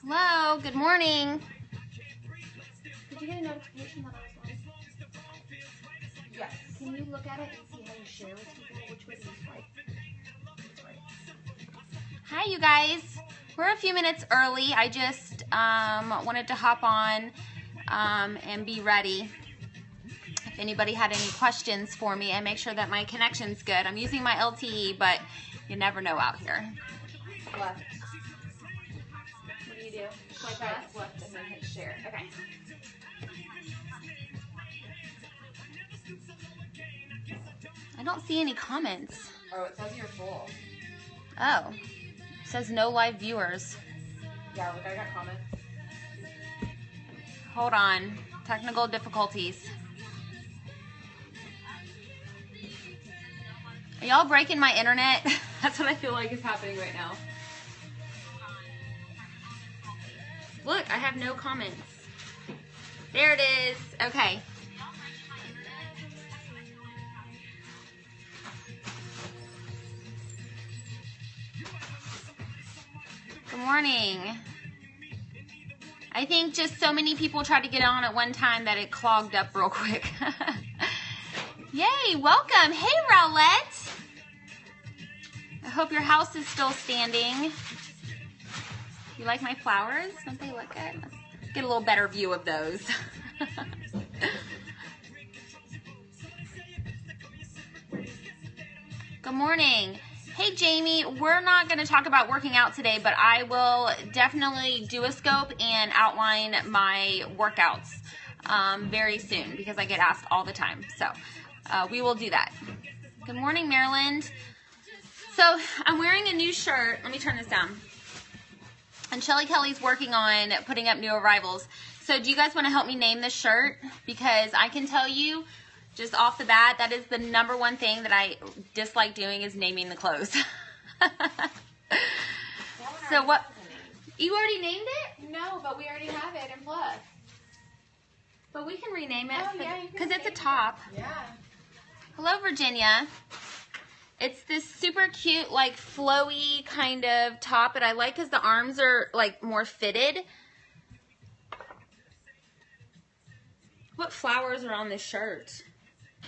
Hello, good morning. Did you get a notification that I was live? Yes. Can you look at it and see how you share with people? Which way do you swipe? Hi, you guys. We're a few minutes early. I just wanted to hop on and be ready. If anybody had any questions for me, and make sure that my connection's good. I'm using my LTE, but you never know out here. Left. What do you do? Swipe left and then hit share. Okay. I don't see any comments. Oh, it says you're full. Oh. It says no live viewers. Yeah, look, I got comments. Hold on. Technical difficulties. Are y'all breaking my internet? That's what I feel like is happening right now. Look, I have no comments. There it is. Okay. Good morning. I think just so many people tried to get on at one time that it clogged up real quick. Yay, welcome. Hey, Rowlett. I hope your house is still standing. You like my flowers? Don't they look good? Let's get a little better view of those. Good morning. Hey, Jamie, we're not going to talk about working out today, but I will definitely do a scope and outline my workouts very soon because I get asked all the time. So we will do that. Good morning, Maryland. So I'm wearing a new shirt. Let me turn this down. And Shelly Kelly's working on putting up new arrivals. So do you guys want to help me name this shirt? Because I can tell you, just off the bat, that is the number one thing that I dislike doing is naming the clothes. So what? You already named it? No, but we already have it in plus. But we can rename it. Oh, yeah, you can because it's a rename top. Yeah. Hello, Virginia. It's this super cute, like, flowy kind of top that I like because the arms are, like, more fitted. What flowers are on this shirt?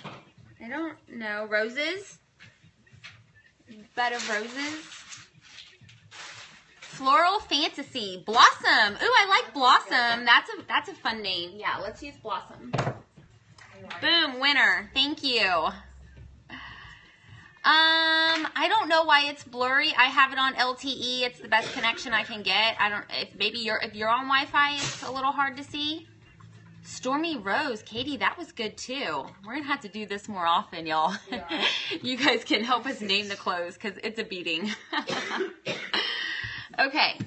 I don't know. Roses? Bed of roses? Floral Fantasy. Blossom. Ooh, I like Blossom. That's a fun name. Yeah, let's use Blossom. Boom, winner. Thank you. I don't know why it's blurry. I have it on LTE. It's the best connection I can get. If you're on Wi-Fi, it's a little hard to see. Stormy Rose, Katie, that was good too. We're gonna have to do this more often, y'all. Yeah. You guys can help us name the clothes because it's a beating. Okay.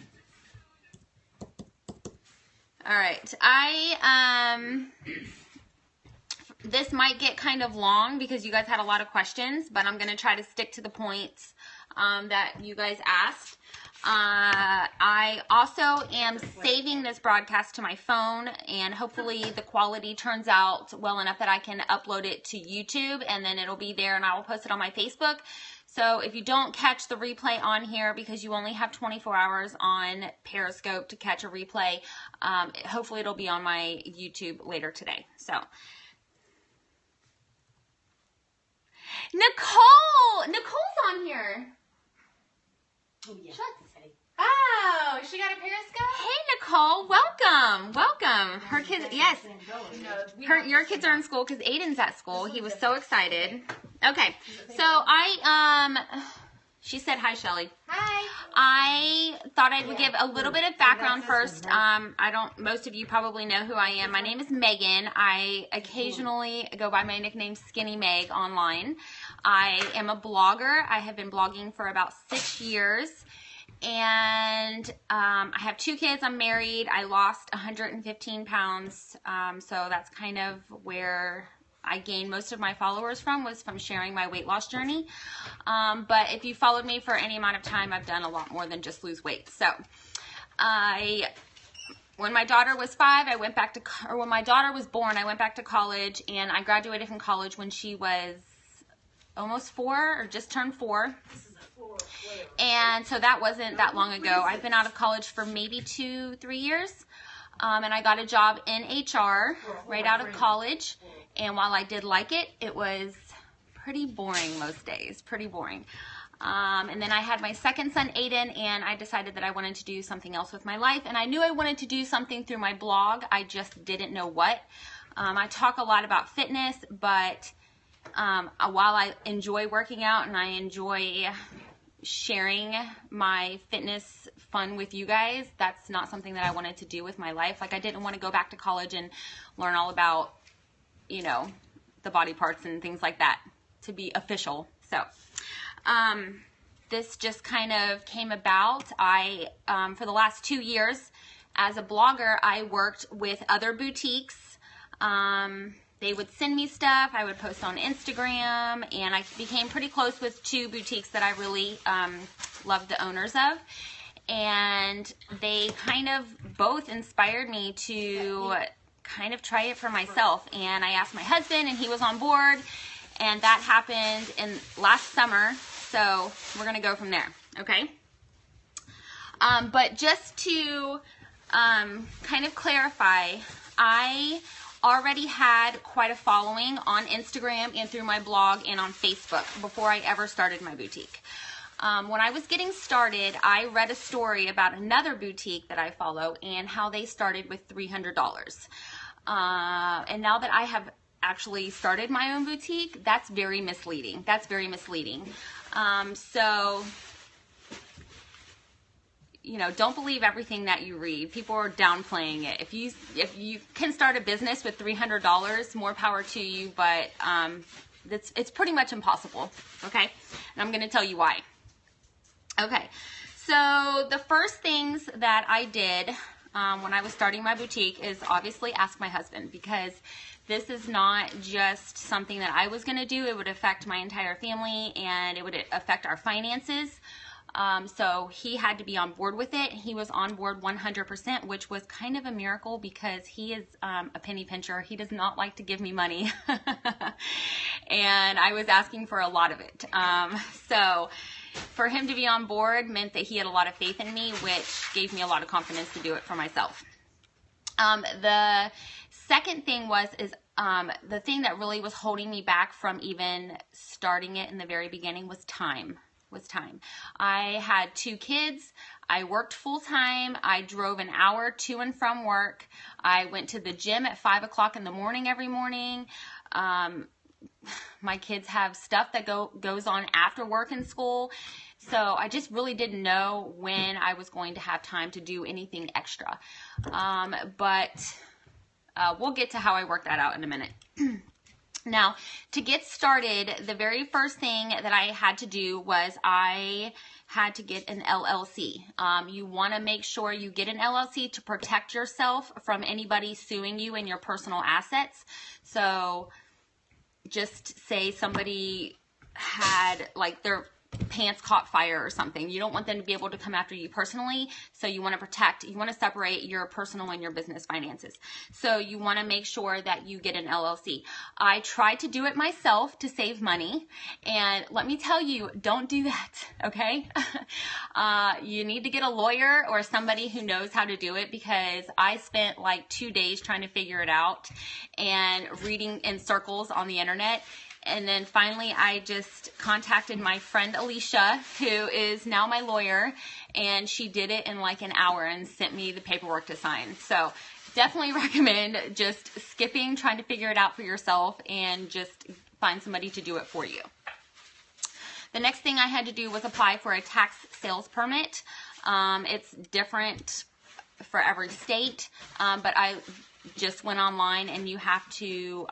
All right. This might get kind of long because you guys had a lot of questions, but I'm going to try to stick to the points that you guys asked. I also am saving this broadcast to my phone, and hopefully the quality turns out well enough that I can upload it to YouTube, and then it'll be there, and I will post it on my Facebook. So if you don't catch the replay on here because you only have 24 hours on Periscope to catch a replay, hopefully it'll be on my YouTube later today. So Nicole's on here. Oh, yeah. Oh, she got a Periscope? Hey, Nicole, welcome. Her kids, yes, your kids are in school because Aiden's at school. He was so excited. Okay, so she said hi, Shelly. Hi. I thought I would give a little bit of background first. Most of you probably know who I am. My name is Megan. I occasionally go by my nickname Skinny Meg online. I am a blogger. I have been blogging for about 6 years. And I have 2 kids. I'm married. I lost 115 pounds. So that's kind of where I gained most of my followers was from sharing my weight loss journey. But if you followed me for any amount of time, I've done a lot more than just lose weight. So when my daughter was 5, when my daughter was born, I went back to college, and I graduated from college when she was almost 4 or just turned 4. And so that wasn't that long ago. I've been out of college for maybe 2-3 years. And I got a job in HR right out of college. And while I did like it, it was pretty boring most days, pretty boring. And then I had my second son, Aiden, and I decided that I wanted to do something else with my life. And I knew I wanted to do something through my blog. I just didn't know what. I talk a lot about fitness, but while I enjoy working out and I enjoy sharing my fitness fun with you guys, that's not something that I wanted to do with my life. Like, I didn't want to go back to college and learn all about, you know, the body parts and things like that to be official. So this just kind of came about. For the last 2 years as a blogger, I worked with other boutiques. They would send me stuff. I would post on Instagram, and I became pretty close with 2 boutiques that I really loved the owners of. And they kind of both inspired me to kind of try it for myself. And I asked my husband, and he was on board. And that happened in last summer. So we're going to go from there, okay? But just to kind of clarify, I already had quite a following on Instagram and through my blog and on Facebook before I ever started my boutique. When I was getting started, I read a story about another boutique that I follow and how they started with $300. And now that I have actually started my own boutique, that's very misleading. That's very misleading. So, you know, don't believe everything that you read. People are downplaying it. If you can start a business with $300, more power to you, but it's pretty much impossible, okay? And I'm going to tell you why. Okay, so the first things that I did when I was starting my boutique is obviously ask my husband, because this is not just something that I was going to do. It would affect my entire family, and it would affect our finances. So he had to be on board with it. He was on board 100%, which was kind of a miracle because he is a penny pincher. He does not like to give me money. And I was asking for a lot of it. So for him to be on board meant that he had a lot of faith in me, which gave me a lot of confidence to do it for myself. The second thing is the thing that really was holding me back from even starting it in the very beginning was time. I had 2 kids. I worked full time. I drove an hour to and from work. I went to the gym at 5 o'clock in the morning every morning. My kids have stuff that goes on after work and school. So I just really didn't know when I was going to have time to do anything extra. But we'll get to how I work that out in a minute. Now, to get started, the very first thing that I had to do was I had to get an LLC. You want to make sure you get an LLC to protect yourself from anybody suing you in your personal assets. So just say somebody had, like, their pants caught fire or something. You don't want them to be able to come after you personally, so you want to separate your personal and your business finances. So you want to make sure that you get an LLC. I tried to do it myself to save money, and let me tell you, don't do that, okay? You need to get a lawyer or somebody who knows how to do it, because I spent like 2 days trying to figure it out and reading in circles on the internet. And then finally, I just contacted my friend Alicia, who is now my lawyer, and she did it in like an hour and sent me the paperwork to sign. So definitely recommend just skipping, trying to figure it out for yourself, and just find somebody to do it for you. The next thing I had to do was apply for a tax sales permit. It's different for every state, but I just went online, and you have to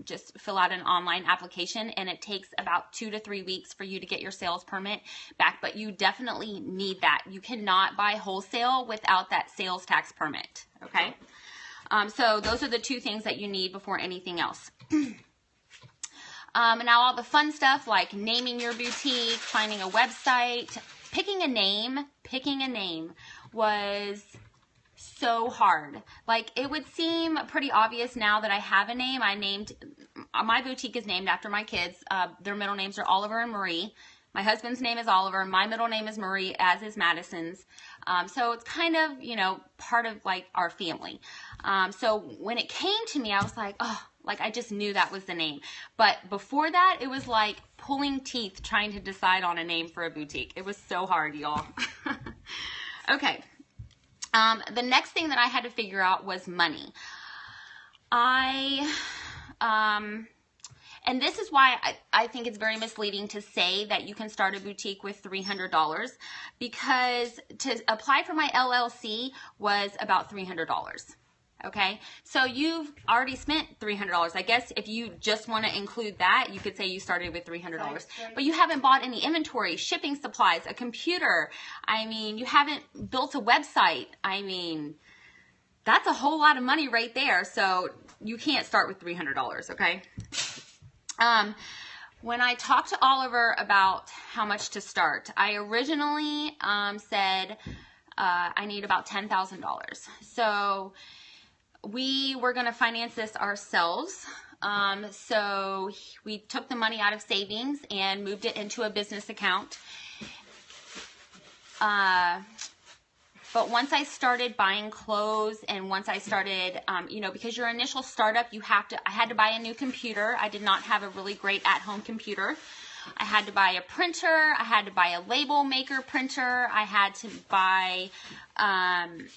just fill out an online application, and it takes about 2 to 3 weeks for you to get your sales permit back, but you definitely need that. You cannot buy wholesale without that sales tax permit, okay? So those are the 2 things that you need before anything else. Now all the fun stuff like naming your boutique, finding a website, picking a name was so hard. Like, it would seem pretty obvious now that I have a name. My boutique is named after my kids. Their middle names are Oliver and Marie. My husband's name is Oliver. My middle name is Marie, as is Madison's. So it's kind of, you know, part of like our family. So when it came to me, I was like, oh, like I just knew that was the name. But before that, it was like pulling teeth trying to decide on a name for a boutique. It was so hard, y'all. Okay. The next thing that I had to figure out was money. And this is why I think it's very misleading to say that you can start a boutique with $300, because to apply for my LLC was about $300. Okay, so you've already spent $300. I guess if you just want to include that, you could say you started with $300, but you haven't bought any inventory, shipping supplies, a computer. I mean, you haven't built a website. I mean, that's a whole lot of money right there. So you can't start with $300, okay? When I talked to Oliver about how much to start, I originally said I need about $10,000. So we were going to finance this ourselves. So we took the money out of savings and moved it into a business account. But once I started buying clothes and once I started, you know, because your initial startup, I had to buy a new computer. I did not have a really great at-home computer. I had to buy a printer. I had to buy a label maker printer. I had to buy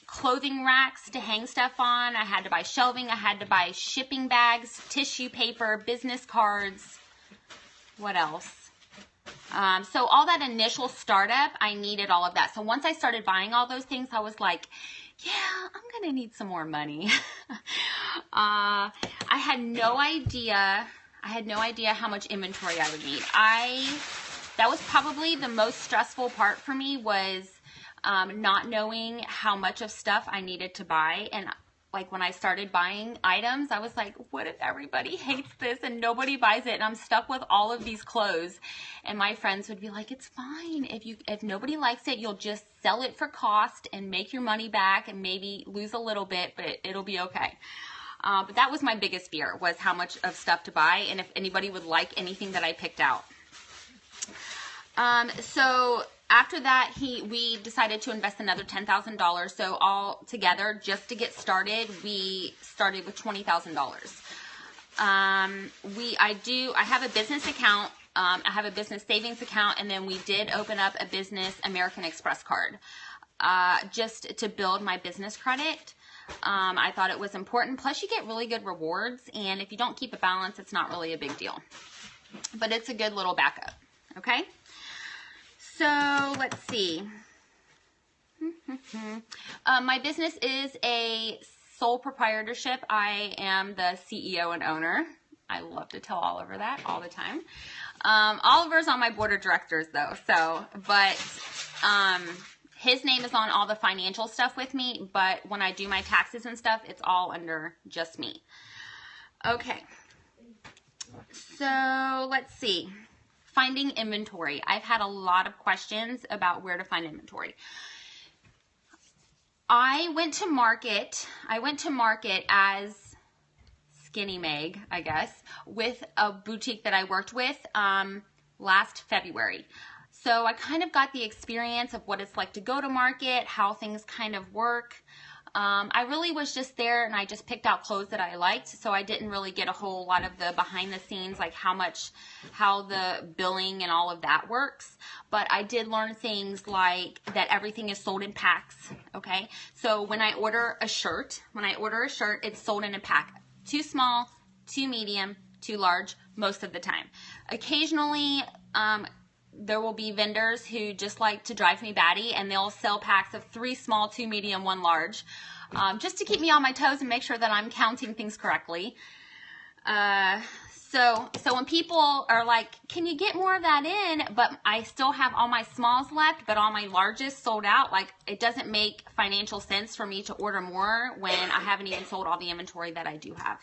clothing racks to hang stuff on. I had to buy shelving. I had to buy shipping bags, tissue paper, business cards. What else? So all that initial startup, I needed all of that. So once I started buying all those things, I was like, yeah, I'm going to need some more money. I had no idea how much inventory I would need. That was probably the most stressful part for me, was not knowing how much of stuff I needed to buy. And like when I started buying items, I was like, what if everybody hates this and nobody buys it and I'm stuck with all of these clothes? And my friends would be like, it's fine. If nobody likes it, you'll just sell it for cost and make your money back and maybe lose a little bit, but it'll be okay. But that was my biggest fear, was how much of stuff to buy and if anybody would like anything that I picked out. So after that, we decided to invest another $10,000. So all together, just to get started, we started with $20,000. I have a business account. I have a business savings account, and then we did open up a business American Express card, just to build my business credit. I thought it was important. Plus, you get really good rewards, and if you don't keep a balance, it's not really a big deal. But it's a good little backup, okay? So, let's see. My business is a sole proprietorship. I am the CEO and owner. I love to tell Oliver that all the time. Oliver's on my board of directors, though. But his name is on all the financial stuff with me. But when I do my taxes and stuff, it's all under just me. Okay. So, let's see. Finding inventory. I've had a lot of questions about where to find inventory. I went to market as Skinny Meg, I guess, with a boutique that I worked with last February. So I kind of got the experience of what it's like to go to market, how things kind of work. I really was just there and I just picked out clothes that I liked, so I didn't really get a whole lot of the behind the scenes, like how the billing and all of that works. But I did learn things like that everything is sold in packs, okay? So when I order a shirt, it's sold in a pack. Too small, too medium, too large, most of the time. Occasionally, there will be vendors who just like to drive me batty, and they'll sell packs of 3 small, 2 medium, 1 large, just to keep me on my toes and make sure that I'm counting things correctly. So when people are like, can you get more of that in, but I still have all my smalls left, but all my larges sold out, like it doesn't make financial sense for me to order more when I haven't even sold all the inventory that I do have.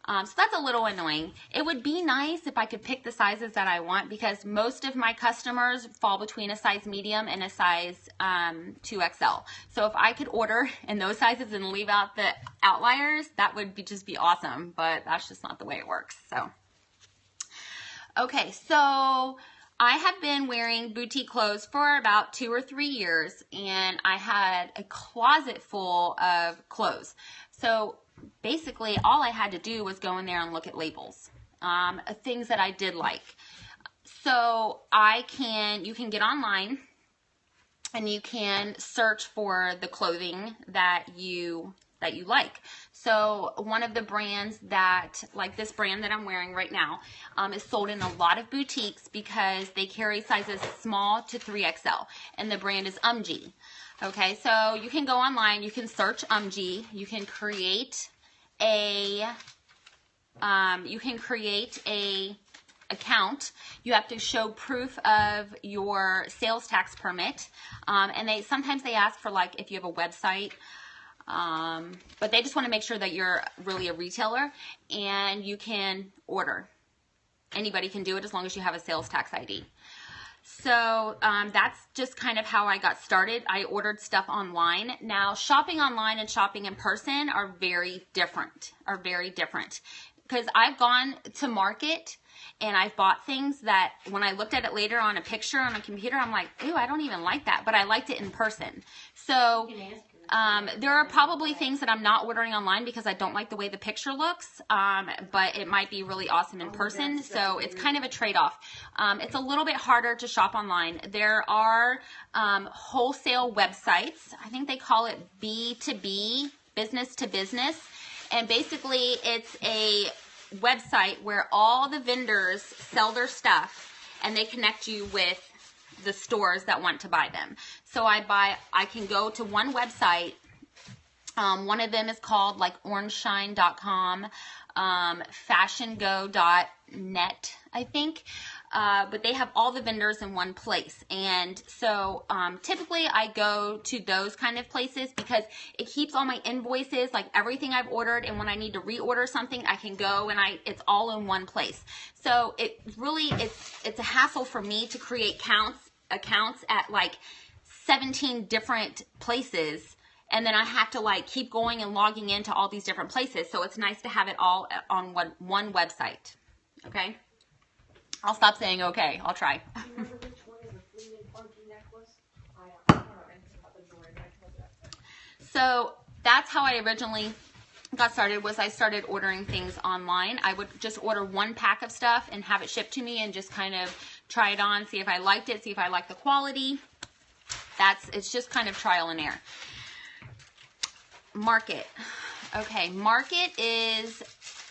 So that's a little annoying. It would be nice if I could pick the sizes that I want, because most of my customers fall between a size medium and a size 2XL. So if I could order in those sizes and leave out the outliers, that would just be awesome, but that's just not the way it works. So, okay, so I have been wearing boutique clothes for about 2 or 3 years, and I had a closet full of clothes. So basically all I had to do was go in there and look at labels, things that I did like. So you can get online and you can search for the clothing that you like. So one of the brands that, like this brand that I'm wearing right now, is sold in a lot of boutiques because they carry sizes small to 3XL, and the brand is UMG. Okay, so you can go online, you can search UMG, you can create a account. You have to show proof of your sales tax permit, and sometimes they ask for, like, if you have a website, but they just want to make sure that you're really a retailer, and you can order. Anybody can do it as long as you have a sales tax ID. So that's just kind of how I got started. I ordered stuff online. Now, shopping online and shopping in person are very different, because I've gone to market and I've bought things that when I looked at it later on a picture on a computer, I'm like, ew, I don't even like that, but I liked it in person. So there are probably things that I'm not ordering online because I don't like the way the picture looks, but it might be really awesome in person. So it's kind of a trade-off. It's a little bit harder to shop online. There are wholesale websites. I think they call it B2B, business to business. And basically it's a website where all the vendors sell their stuff and they connect you with the stores that want to buy them. So I can go to one website. One of them is called like orangeshine.com, fashiongo.net, I think. But they have all the vendors in one place. And so typically I go to those kind of places because it keeps all my invoices, like everything I've ordered, and when I need to reorder something, I can go and it's all in one place. So it's a hassle for me to create accounts at like 17 different places, and then I have to like keep going and logging into all these different places. So it's nice to have it all on one website. Okay? I'll stop saying okay. I'll try. Remember which one is the fleeting funky necklace? I don't know anything about the jewelry, but I told you that. So that's how I originally got started. Was I started ordering things online. I would just order one pack of stuff and have it shipped to me and just kind of try it on, see if I liked it, see if I liked the quality. It's just kind of trial and error. Market. Okay, Market is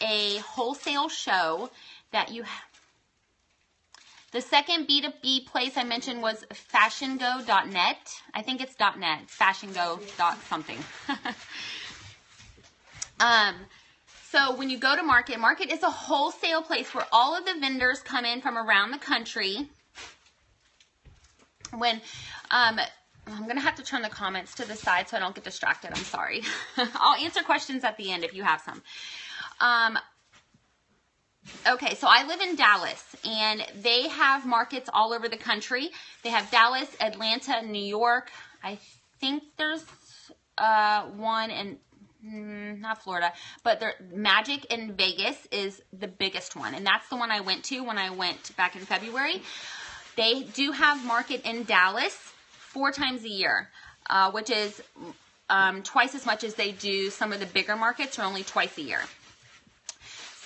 a wholesale show that you have. The second B2B place I mentioned was fashiongo.net. I think it's .net, fashiongo.something. So when you go to Market, Market is a wholesale place where all of the vendors come in from around the country. When I'm going to have to turn the comments to the side so I don't get distracted. I'm sorry. I'll answer questions at the end if you have some. Okay, so I live in Dallas, and they have markets all over the country. They have Dallas, Atlanta, New York. I think there's one in not Florida, but Magic in Vegas is the biggest one, and that's the one I went to when I went back in February. They do have Market in Dallas 4 times a year, which is twice as much as they do some of the bigger markets, or only twice a year.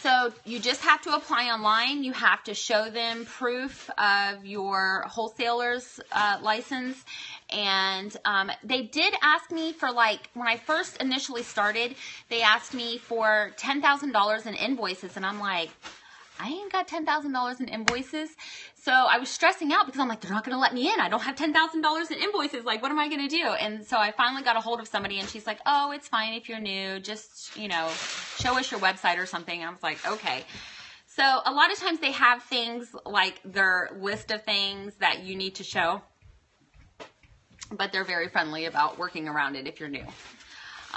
So you just have to apply online. You have to show them proof of your wholesaler's license. And they did ask me for, like, when I first initially started, they asked me for $10,000 in invoices. And I'm like, I ain't got $10,000 in invoices. So I was stressing out because I'm like, they're not going to let me in. I don't have $10,000 in invoices. Like, what am I going to do? And so I finally got a hold of somebody, and she's like, oh, it's fine if you're new. Just, show us your website or something. And I was like, okay. So a lot of times they have things like their list of things that you need to show, but they're very friendly about working around it if you're new.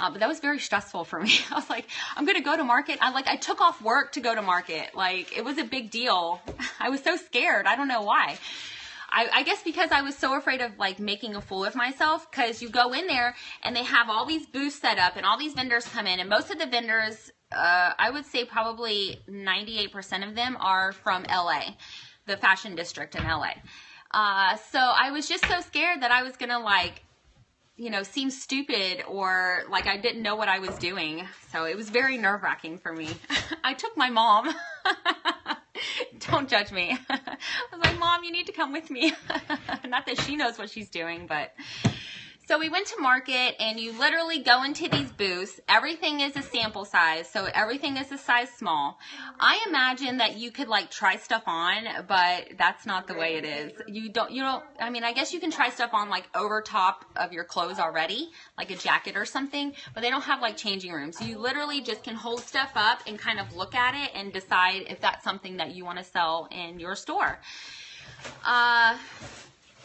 But that was very stressful for me. I was like, I'm going to go to Market. I took off work to go to Market. Like, it was a big deal. I was so scared. I don't know why. I guess because I was so afraid of, like, making a fool of myself, because you go in there and they have all these booths set up and all these vendors come in, and most of the vendors, I would say probably 98% of them are from LA. the fashion district in LA. So I was just so scared that I was going to like, you know, seem stupid or like I didn't know what I was doing. So it was very nerve-wracking for me. I took my mom. Don't judge me. I was like, Mom, you need to come with me. Not that she knows what she's doing, but... So we went to market, and you literally go into these booths. Everything is a sample size, so everything is a size small. I imagine that you could like try stuff on, but that's not the way it is. You don't, I mean, I guess you can try stuff on like over top of your clothes already, like a jacket or something, but they don't have like changing rooms. You literally just can hold stuff up and kind of look at it and decide if that's something that you want to sell in your store.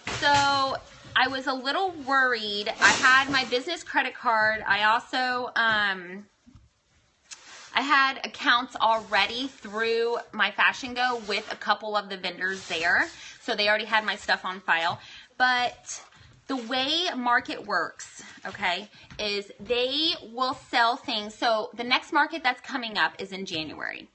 So I was a little worried. I had my business credit card. I also, I had accounts already through my Fashion Go with a couple of the vendors there. So they already had my stuff on file. But the way market works, okay, is they will sell things. So the next market that's coming up is in January.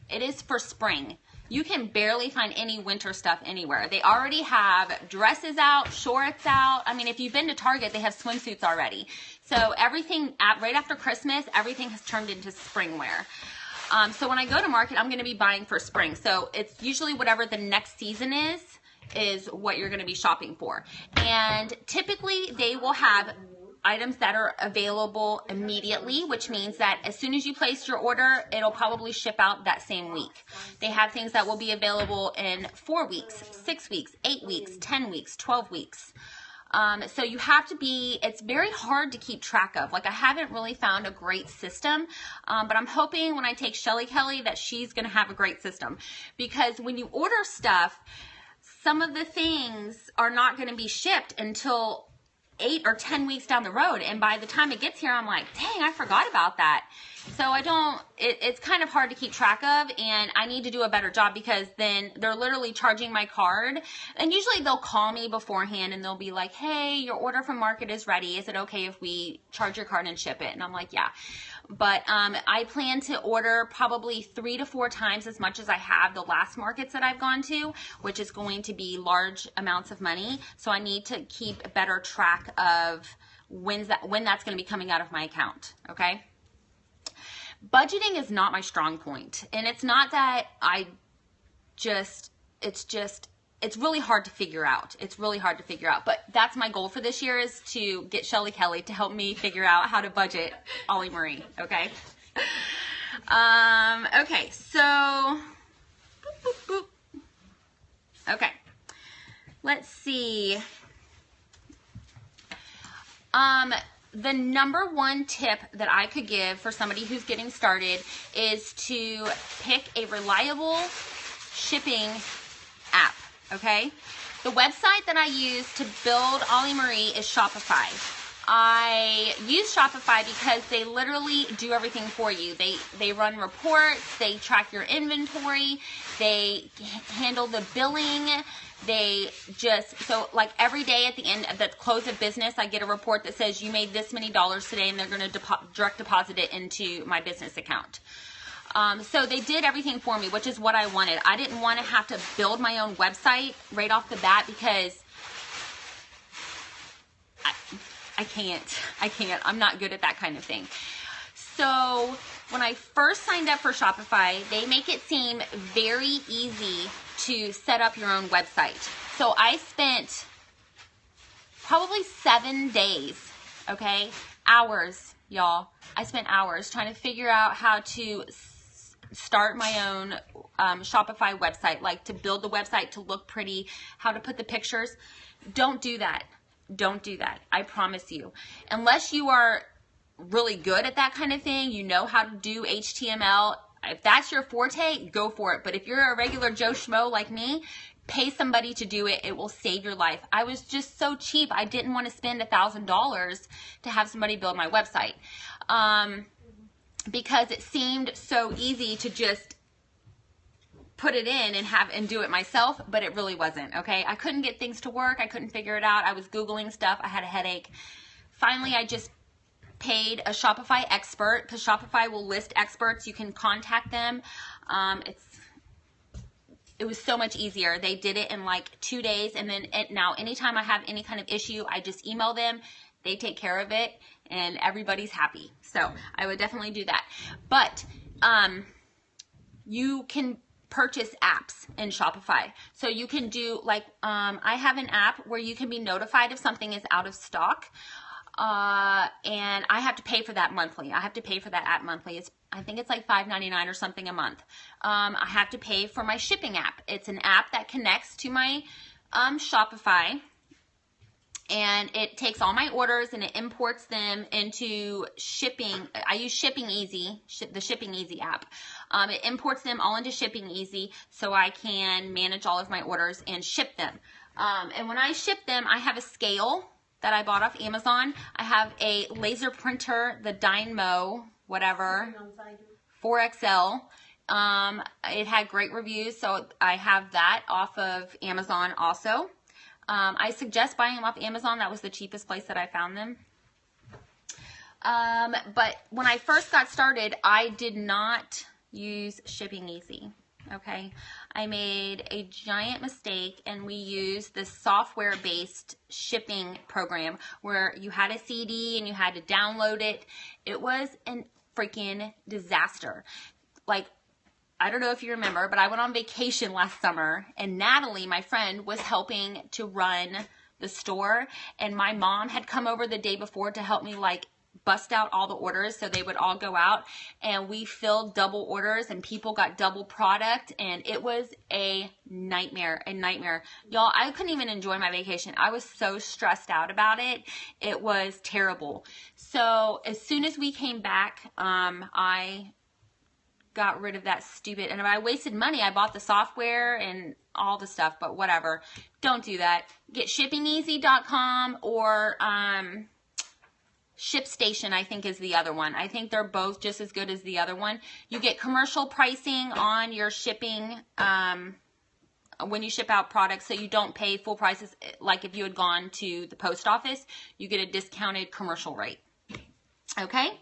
It is for spring. You can barely find any winter stuff anywhere. They already have dresses out, shorts out. I mean, if you've been to Target, they have swimsuits already. So everything, right after Christmas, everything has turned into spring wear. So when I go to market, I'm going to be buying for spring. So it's usually whatever the next season is what you're going to be shopping for. And typically they will have items that are available immediately, which means that as soon as you place your order, it'll probably ship out that same week. They have things that will be available in 4 weeks, 6 weeks, 8 weeks, 10 weeks, 12 weeks. So you have to be, it's very hard to keep track of. Like I haven't really found a great system, but I'm hoping when I take Shelly Kelly that she's going to have a great system. Because when you order stuff, some of the things are not going to be shipped until 8 or 10 weeks down the road, and by the time it gets here, I'm like, dang, I forgot about that. So it's kind of hard to keep track of, and I need to do a better job because then they're literally charging my card, and usually they'll call me beforehand and they'll be like, hey, your order from market is ready. Is it okay if we charge your card and ship it? And I'm like, yeah. But I plan to order probably 3 to 4 times as much as I have the last markets that I've gone to, which is going to be large amounts of money. So I need to keep better track of when that's going to be coming out of my account, okay? Budgeting is not my strong point. And it's not that it's really hard to figure out. It's really hard to figure out. But that's my goal for this year, is to get Shelly Kelly to help me figure out how to budget Ollie Marie, okay? Okay, so, boop, boop, boop. Okay, let's see. The number one tip that I could give for somebody who's getting started is to pick a reliable shipping app, okay? The website that I use to build Ollie Marie is Shopify. I use Shopify because they literally do everything for you. They run reports, they track your inventory, they handle the billing. So like every day at the end of the close of business, I get a report that says you made this many dollars today, and they're going to direct deposit it into my business account. So they did everything for me, which is what I wanted. I didn't want to have to build my own website right off the bat because I can't. I'm not good at that kind of thing. So when I first signed up for Shopify, they make it seem very easy to set up your own website. So I spent probably 7 days, okay? Hours, y'all. I spent hours trying to figure out how to start my own Shopify website, like to build the website to look pretty, how to put the pictures. Don't do that. Don't do that. I promise you. Unless you are really good at that kind of thing, you know how to do HTML. If that's your forte, go for it. But if you're a regular Joe Schmo like me, pay somebody to do it. It will save your life. I was just so cheap. I didn't want to spend $1,000 to have somebody build my website. Because it seemed so easy to just put it in and do it myself, but it really wasn't, okay? I couldn't get things to work. I couldn't figure it out. I was Googling stuff. I had a headache. Finally, I just paid a Shopify expert, because Shopify will list experts. You can contact them. It it was so much easier. They did it in like 2 days. And then now anytime I have any kind of issue, I just email them. They take care of it and everybody's happy. So I would definitely do that. But you can purchase apps in Shopify. So you can do like, I have an app where you can be notified if something is out of stock. And I have to pay for that monthly. I have to pay for that app monthly. I think it's like $5.99 or something a month. I have to pay for my shipping app. It's an app that connects to my Shopify, and it takes all my orders and it imports them into shipping. I use Shipping Easy, the Shipping Easy app. It imports them all into Shipping Easy so I can manage all of my orders and ship them. And when I ship them, I have a scale that I bought off Amazon. I have a laser printer, the Dynamo, whatever, 4XL. It had great reviews, so I have that off of Amazon also. I suggest buying them off Amazon. That was the cheapest place that I found them. But when I first got started, I did not use Shipping Easy. Okay, I made a giant mistake, and we used this software-based shipping program where you had a CD and you had to download it. It was a freaking disaster. Like, I don't know if you remember, but I went on vacation last summer, and Natalie, my friend, was helping to run the store, and my mom had come over the day before to help me like bust out all the orders so they would all go out, and we filled double orders and people got double product, and it was a nightmare. Y'all, I couldn't even enjoy my vacation. I was so stressed out about it. It was terrible. So as soon as we came back, I got rid of that stupid, and I wasted money. I bought the software and all the stuff, but whatever. Don't do that. Get shippingeasy.com or ShipStation, I think, is the other one. I think they're both just as good as the other one. You get commercial pricing on your shipping when you ship out products, so you don't pay full prices. Like if you had gone to the post office, you get a discounted commercial rate. Okay?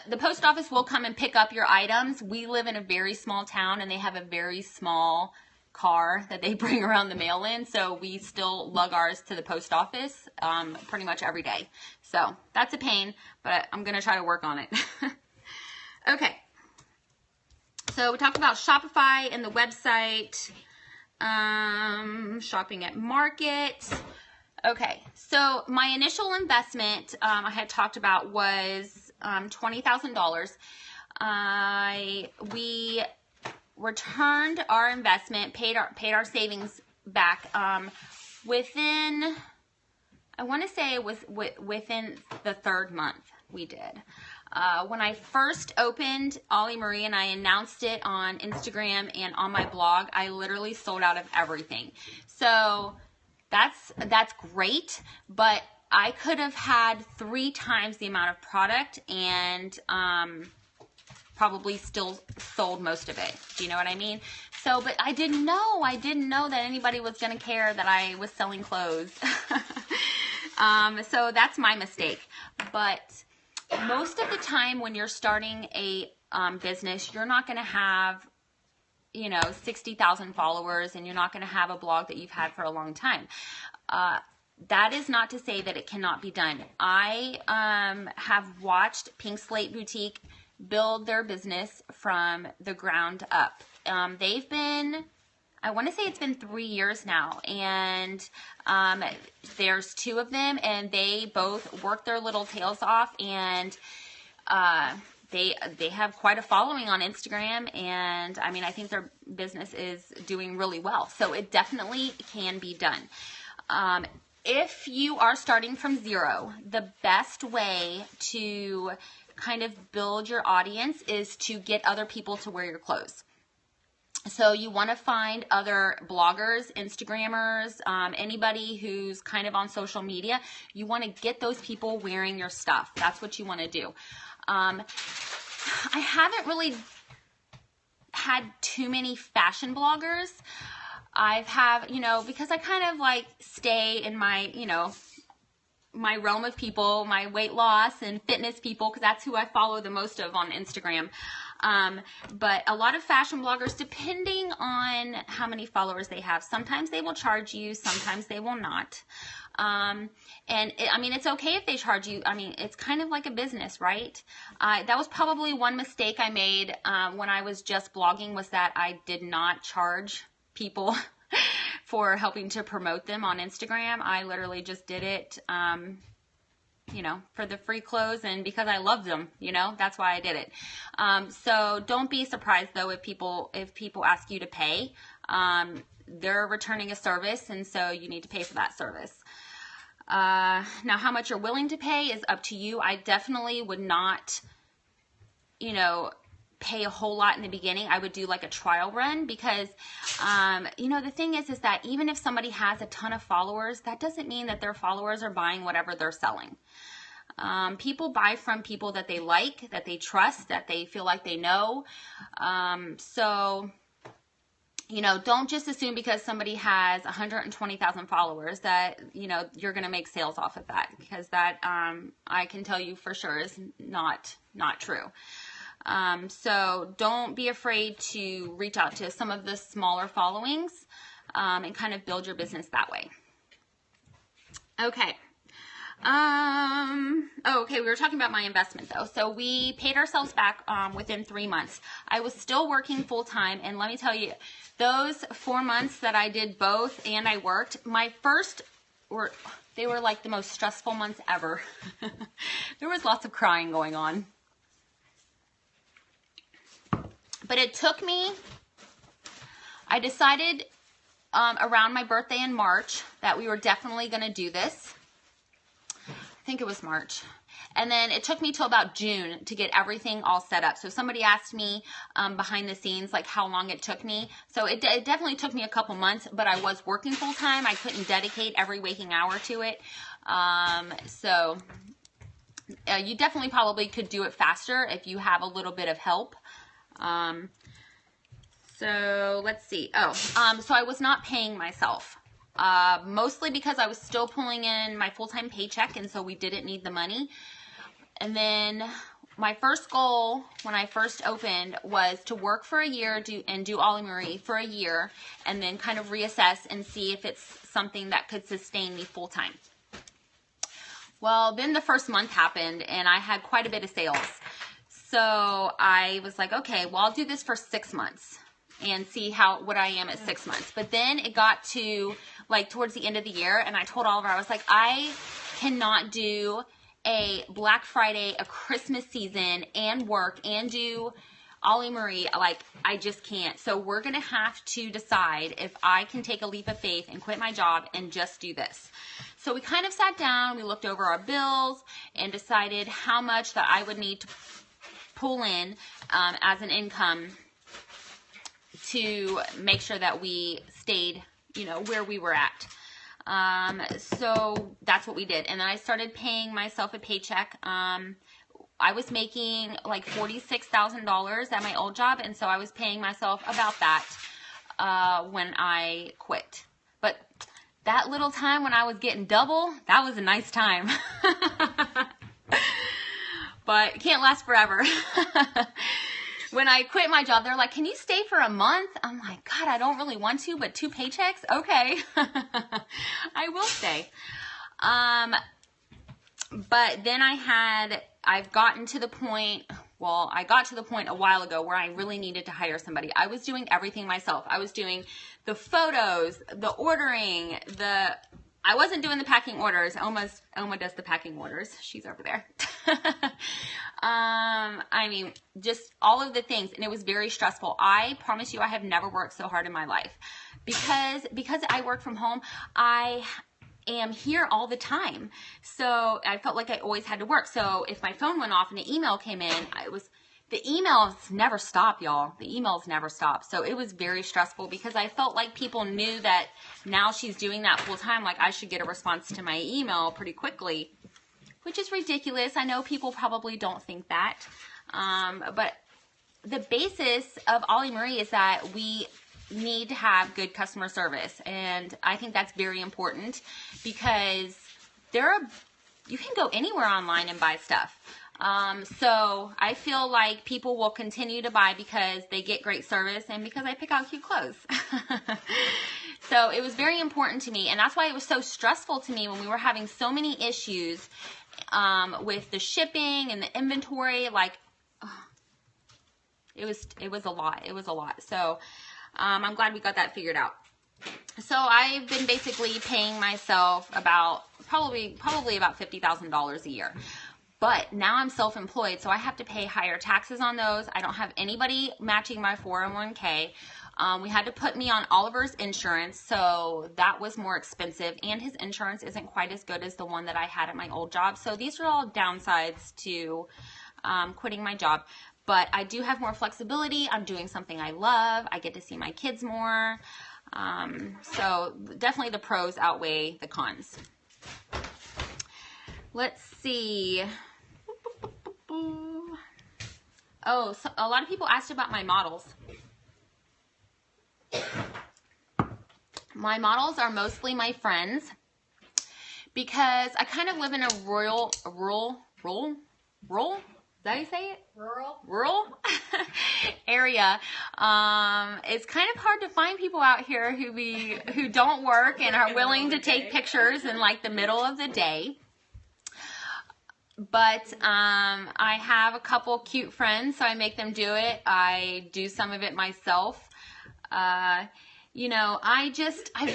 The post office will come and pick up your items. We live in a very small town, and they have a very small car that they bring around the mail in, so we still lug ours to the post office pretty much every day. So that's a pain, but I'm going to try to work on it. Okay. So we talked about Shopify and the website, shopping at Market. Okay, so my initial investment I had talked about was $20,000. We returned our investment, paid our savings back within, I want to say it was within the 3rd month we did. When I first opened Ollie Marie and I announced it on Instagram and on my blog, I literally sold out of everything. So that's great, but I could have had 3 times the amount of product and probably still sold most of it. Do you know what I mean? So, but I didn't know that anybody was going to care that I was selling clothes. So that's my mistake. But most of the time when you're starting a business, you're not going to have 60,000 followers, and you're not going to have a blog that you've had for a long time. That is not to say that it cannot be done. I have watched Pink Slate Boutique build their business from the ground up. They've been, I want to say it's been 3 years now, and there's 2 of them, and they both work their little tails off, and they have quite a following on Instagram, and I mean, I think their business is doing really well. So it definitely can be done. If you are starting from zero, the best way to kind of build your audience is to get other people to wear your clothes. So you want to find other bloggers, Instagrammers, anybody who's kind of on social media. You want to get those people wearing your stuff. That's what you want to do. I haven't really had too many fashion bloggers. Because I kind of like stay in my, my realm of people, my weight loss and fitness people, because that's who I follow the most of on Instagram. But a lot of fashion bloggers, depending on how many followers they have, sometimes they will charge you, sometimes they will not. I mean, it's okay if they charge you. I mean, it's kind of like a business, right? That was probably one mistake I made when I was just blogging, was that I did not charge people for helping to promote them on Instagram. I literally just did it, for the free clothes and because I loved them, that's why I did it. So don't be surprised though if people ask you to pay. They're returning a service, and so you need to pay for that service. Now, how much you're willing to pay is up to you. I definitely would not, pay a whole lot in the beginning. I would do like a trial run because, the thing is that even if somebody has a ton of followers, that doesn't mean that their followers are buying whatever they're selling. People buy from people that they like, that they trust, that they feel like they know. Don't just assume because somebody has 120,000 followers that, you're going to make sales off of that, because that, I can tell you for sure is not true. So don't be afraid to reach out to some of the smaller followings, and kind of build your business that way. Okay. Okay, we were talking about my investment though. So we paid ourselves back within 3 months. I was still working full time, and let me tell you, those 4 months that I did both and I worked, they were like the most stressful months ever. There was lots of crying going on. But it took me, I decided around my birthday in March that we were definitely going to do this. I think it was March. And then it took me till about June to get everything all set up. So somebody asked me behind the scenes like how long it took me. So it definitely took me a couple months, but I was working full time. I couldn't dedicate every waking hour to it. You definitely probably could do it faster if you have a little bit of help. So let's see. So I was not paying myself. Mostly because I was still pulling in my full-time paycheck, and so we didn't need the money. And then my first goal when I first opened was to work for a year do Ollie Marie for a year, and then kind of reassess and see if it's something that could sustain me full-time. Well, then the first month happened, and I had quite a bit of sales. So I was like, okay, well, I'll do this for 6 months and see what I am at 6 months. But then it got to like towards the end of the year, and I told Oliver, I was like, I cannot do a Black Friday, a Christmas season, and work and do Ollie Marie. Like, I just can't. So we're going to have to decide if I can take a leap of faith and quit my job and just do this. So we kind of sat down, we looked over our bills and decided how much that I would need to pull in as an income to make sure that we stayed, where we were at. So that's what we did. And then I started paying myself a paycheck. I was making like $46,000 at my old job, and so I was paying myself about that when I quit. But that little time when I was getting double, that was a nice time. But it can't last forever. When I quit my job, they're like, can you stay for a month? I'm like, God, I don't really want to, but 2 paychecks? Okay. I will stay. But then I got to the point a while ago where I really needed to hire somebody. I was doing everything myself. I was doing the photos, the ordering, I wasn't doing the packing orders. Oma does the packing orders. She's over there. I mean, just all of the things. And it was very stressful. I promise you, I have never worked so hard in my life. Because I work from home, I am here all the time. So I felt like I always had to work. So if my phone went off and an email came in, the emails never stop, y'all. The emails never stop. So it was very stressful because I felt like people knew that now she's doing that full time, like I should get a response to my email pretty quickly, which is ridiculous. I know people probably don't think that. But the basis of Ollie Marie is that we need to have good customer service. And I think that's very important because there are you can go anywhere online and buy stuff. So I feel like people will continue to buy because they get great service and because I pick out cute clothes. So it was very important to me, and that's why it was so stressful to me when we were having so many issues with the shipping and the inventory. Like, it was a lot. It was a lot. So I'm glad we got that figured out. So I've been basically paying myself about probably about $50,000 a year. But now I'm self-employed, so I have to pay higher taxes on those. I don't have anybody matching my 401k. We had to put me on Oliver's insurance, so that was more expensive, and his insurance isn't quite as good as the one that I had at my old job. So these are all downsides to quitting my job. But I do have more flexibility. I'm doing something I love. I get to see my kids more. So definitely the pros outweigh the cons. Let's see. Oh, so a lot of people asked about my models. My models are mostly my friends because I kind of live in a rural, is that how you say it? Rural area. It's kind of hard to find people out here who don't work and are willing to take pictures in like the middle of the day. But I have a couple cute friends, so I make them do it. I do some of it myself. You know, I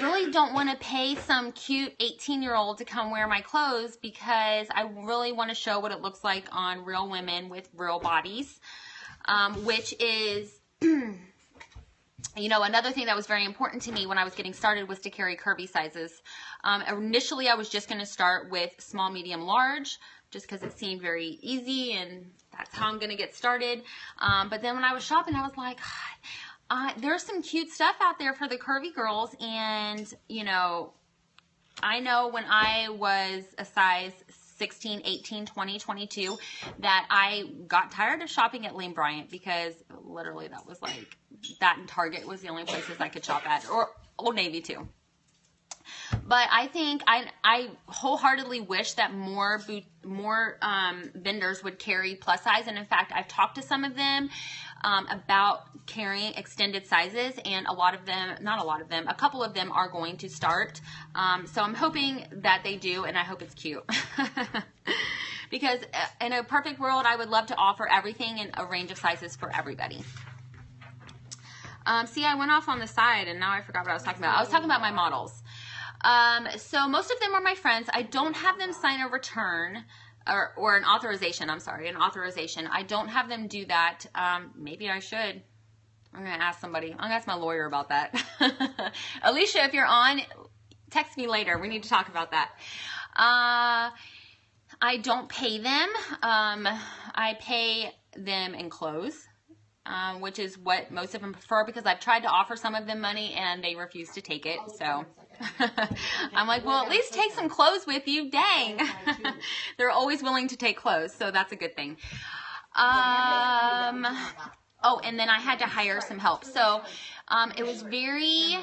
really don't want to pay some cute 18-year-old to come wear my clothes because I really want to show what it looks like on real women with real bodies, which is, you know, another thing that was very important to me when I was getting started was to carry curvy sizes. Initially, I was just going to start with small, medium, large, just because it seemed very easy and that's how I'm going to get started. But then when I was shopping, I was like, God, there's some cute stuff out there for the curvy girls. And, you know, I know when I was a size 16, 18, 20, 22, that I got tired of shopping at Lane Bryant because literally that was like, that and Target was the only places I could shop at, or Old Navy too. But I think I wholeheartedly wish that more vendors would carry plus size. And in fact, I've talked to some of them about carrying extended sizes, and a couple of them are going to start. So I'm hoping that they do, and I hope it's cute. Because in a perfect world, I would love to offer everything in a range of sizes for everybody. See, I went off on the side, and now I forgot what I was talking about. I was talking about my models. So most of them are my friends. I don't have them sign a return or an authorization. I'm sorry, an authorization. I don't have them do that. Maybe I should. I'm going to ask somebody. I'm going to ask my lawyer about that. Alicia, if you're on, text me later. We need to talk about that. I don't pay them. I pay them in clothes. Which is what most of them prefer, because I've tried to offer some of them money and they refuse to take it. So I'm like, well, at least take some clothes with you. Dang. They're always willing to take clothes. So that's a good thing. Oh, and then I had to hire some help. So it was very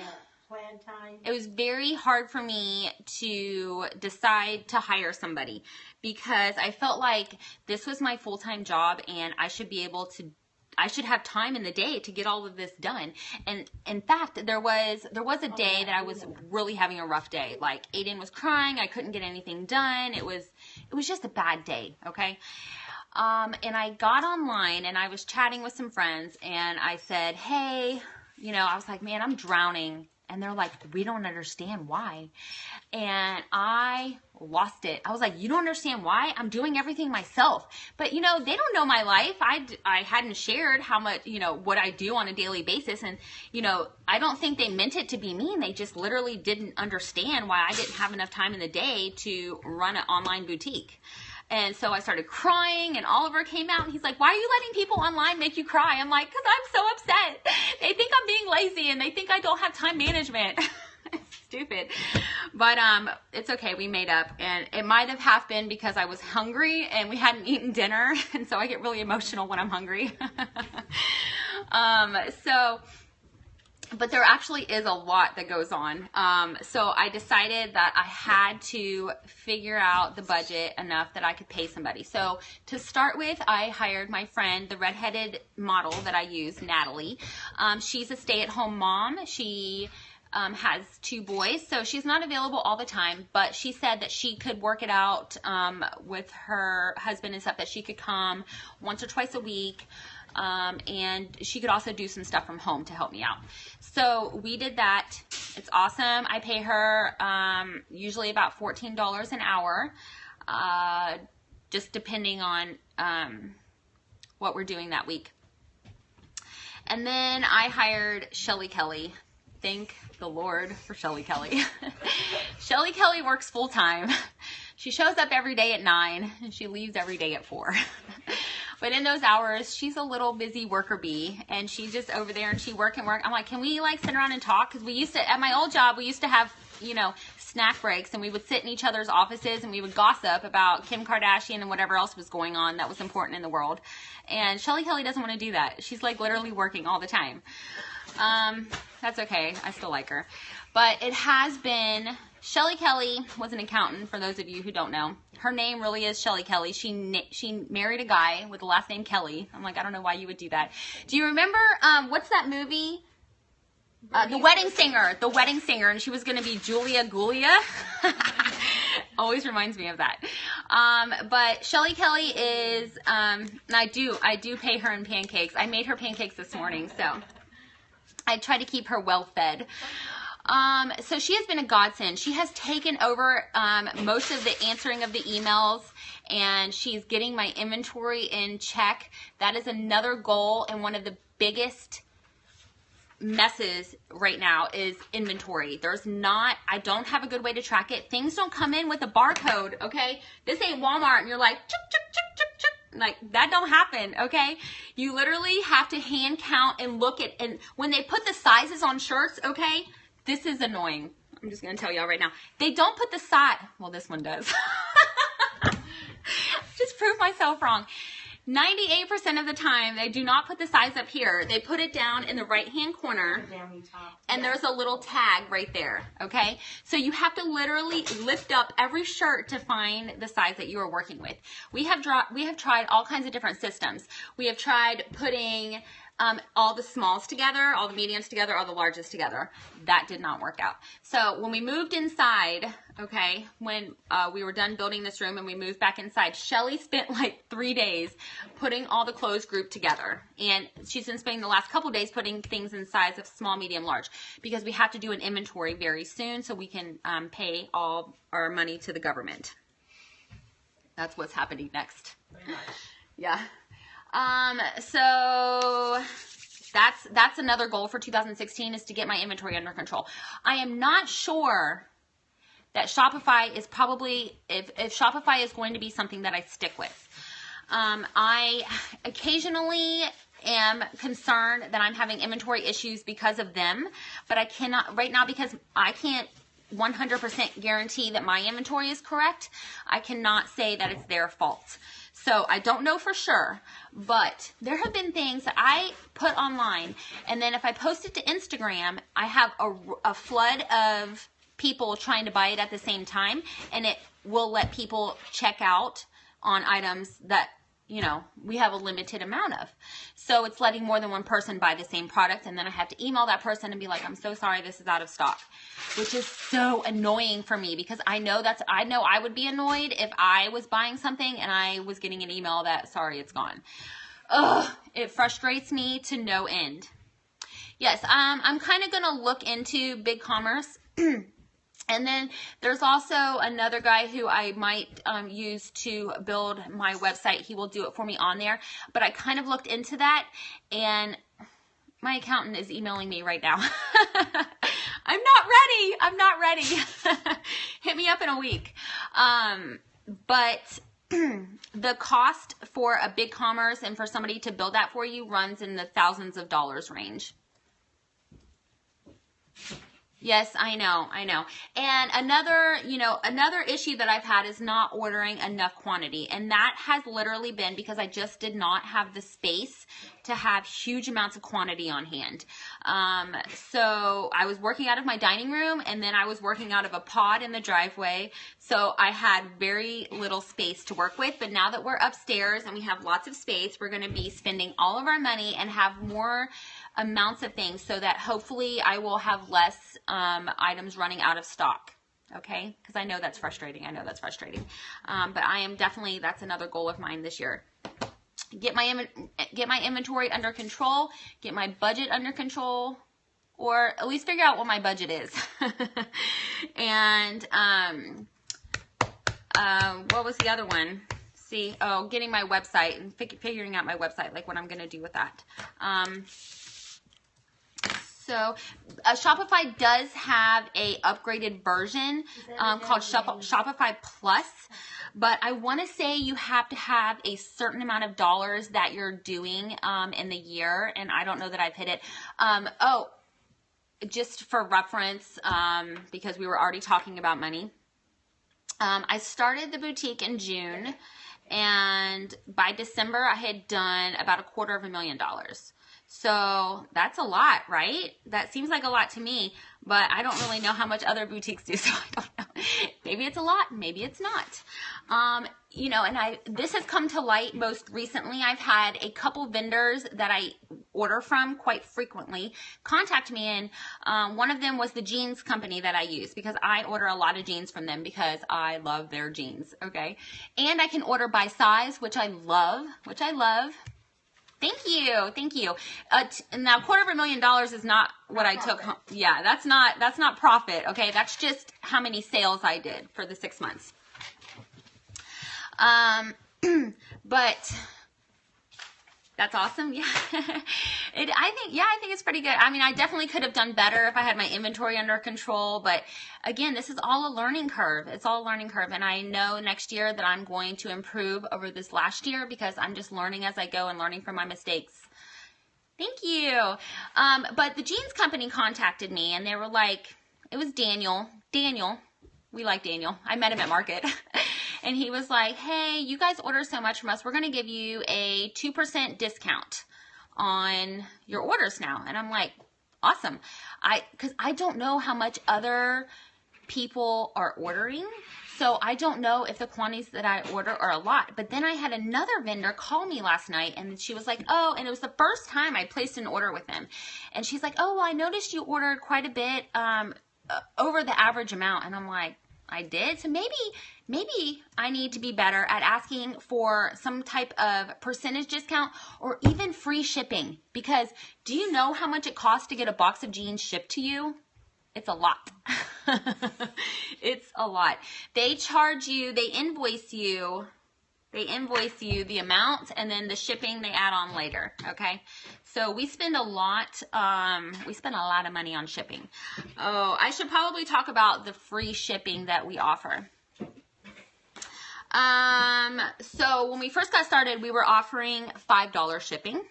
hard for me to decide to hire somebody because I felt like this was my full-time job and I should have time in the day to get all of this done. And in fact, there was a day that I was really having a rough day. Like Aiden was crying. I couldn't get anything done. It was just a bad day. Okay. And I got online and I was chatting with some friends and I said, hey, you know, I was like, man, I'm drowning. And they're like, we don't understand why. And I lost it. I was like, you don't understand why? I'm doing everything myself. But, you know, they don't know my life. I hadn't shared how much, you know, what I do on a daily basis. And, you know, I don't think they meant it to be mean. They just literally didn't understand why I didn't have enough time in the day to run an online boutique. And so I started crying and Oliver came out and he's like, why are you letting people online make you cry? I'm like, because I'm so upset. They think I'm being lazy and they think I don't have time management. It's stupid. But it's okay. We made up. And it might have half been because I was hungry and we hadn't eaten dinner. And so I get really emotional when I'm hungry. but there actually is a lot that goes on. So I decided that I had to figure out the budget enough that I could pay somebody. So to start with, I hired my friend, the redheaded model that I use, Natalie. She's a stay-at-home mom. She has 2 boys, so she's not available all the time, but she said that she could work it out with her husband and stuff, that she could come once or twice a week. And she could also do some stuff from home to help me out. So we did that. It's awesome. I pay her usually about $14 an hour, just depending on what we're doing that week. And then I hired Shelly Kelly. Thank the Lord for Shelly Kelly. Shelly Kelly works full time. She shows up every day at 9 and she leaves every day at 4. But in those hours, she's a little busy worker bee, and she's just over there and she work and work. I'm like, can we like sit around and talk? Because we used to, at my old job, we used to have, you know, snack breaks, and we would sit in each other's offices and we would gossip about Kim Kardashian and whatever else was going on that was important in the world. And Shelly Kelly doesn't want to do that. She's like literally working all the time. That's okay. I still like her. But it has been, Shelly Kelly was an accountant, for those of you who don't know. Her name really is Shelly Kelly. She married a guy with the last name Kelly. I'm like, I don't know why you would do that. Do you remember, what's that movie? The Wedding Singer. The Wedding Singer. And she was going to be Julia Gulia. Always reminds me of that. But Shelly Kelly is, I do pay her in pancakes. I made her pancakes this morning, so I try to keep her well fed. So she has been a godsend. She has taken over most of the answering of the emails, and she's getting my inventory in check. That is another goal, and one of the biggest messes right now is inventory. I don't have a good way to track it. Things don't come in with a barcode, okay? This ain't Walmart and you're like, chuk, chuk, chuk, chuk, chuk. Like, that don't happen, okay? You literally have to hand count and look at, and when they put the sizes on shirts, okay, this is annoying. I'm just going to tell y'all right now. They don't put the size, well, this one does. Just prove myself wrong. 98% of the time, they do not put the size up here. They put it down in the right-hand corner, and there's a little tag right there, okay? So you have to literally lift up every shirt to find the size that you are working with. We have tried all kinds of different systems. We have tried putting all the smalls together, all the mediums together, all the larges together. That did not work out. So when we moved inside, okay, when we were done building this room and we moved back inside, Shelly spent like 3 days putting all the clothes grouped together. And she's been spending the last couple days putting things in size of small, medium, large, because we have to do an inventory very soon so we can pay all our money to the government. That's what's happening next. Very much. Yeah. So that's another goal for 2016, is to get my inventory under control. I am not sure that Shopify is probably, if Shopify is going to be something that I stick with. I occasionally am concerned that I'm having inventory issues because of them, but I cannot right now, because I can't 100% guarantee that my inventory is correct. I cannot say that it's their fault. So I don't know for sure, but there have been things that I put online, and then if I post it to Instagram, I have a flood of people trying to buy it at the same time, and it will let people check out on items that, you know, we have a limited amount of. So it's letting more than one person buy the same product, and then I have to email that person and be like, I'm so sorry, this is out of stock, which is so annoying for me, because I know I would be annoyed if I was buying something and I was getting an email that, sorry, it's gone. Ugh, it frustrates me to no end. Yes, I'm kind of going to look into BigCommerce. And then there's also another guy who I might use to build my website. He will do it for me on there. But I kind of looked into that, and my accountant is emailing me right now. I'm not ready. Hit me up in a week. But the cost for a BigCommerce and for somebody to build that for you runs in the thousands of dollars range. Yes, I know. And another issue that I've had is not ordering enough quantity. And that has literally been because I just did not have the space to have huge amounts of quantity on hand. So I was working out of my dining room, and then I was working out of a pod in the driveway. So I had very little space to work with. But now that we're upstairs and we have lots of space, we're going to be spending all of our money and have more amounts of things, so that hopefully I will have less items running out of stock. Okay, because I know that's frustrating. But I am definitely, that's another goal of mine this year. Get my inventory under control, get my budget under control, or at least figure out what my budget is. And what was the other one? Getting my website and figuring out my website, like what I'm going to do with that. So Shopify does have a upgraded version called Shopify Plus, but I want to say you have to have a certain amount of dollars that you're doing in the year, and I don't know that I've hit it. Just for reference, because we were already talking about money, I started the boutique in June, and by December I had done about $250,000. So that's a lot, right? That seems like a lot to me, but I don't really know how much other boutiques do, so I don't know. Maybe it's a lot, maybe it's not. And this has come to light most recently. I've had a couple vendors that I order from quite frequently contact me, and one of them was the jeans company that I use, because I order a lot of jeans from them because I love their jeans, okay? And I can order by size, which I love. Thank you. Now $250,000 is not what I took home. Yeah, that's not profit. Okay. That's just how many sales I did for the 6 months. But that's awesome. Yeah. I think it's pretty good. I mean, I definitely could have done better if I had my inventory under control, but again, this is all a learning curve. It's all a learning curve. And I know next year that I'm going to improve over this last year, because I'm just learning as I go and learning from my mistakes. Thank you. But the jeans company contacted me, and they were like, it was Daniel. We like Daniel. I met him at Market. And he was like, hey, you guys order so much from us, we're going to give you a 2% discount on your orders now. And I'm like, awesome. Because I don't know how much other people are ordering. So I don't know if the quantities that I order are a lot. But then I had another vendor call me last night, and she was like, oh, and it was the first time I placed an order with them. And she's like, oh, well, I noticed you ordered quite a bit over the average amount. And I'm like, I did? So maybe I need to be better at asking for some type of percentage discount or even free shipping. Because do you know how much it costs to get a box of jeans shipped to you? It's a lot. It's a lot. They charge you, they invoice you the amount, and then the shipping they add on later. Okay. So we spend a lot of money on shipping. Oh, I should probably talk about the free shipping that we offer. So when we first got started, we were offering $5 shipping.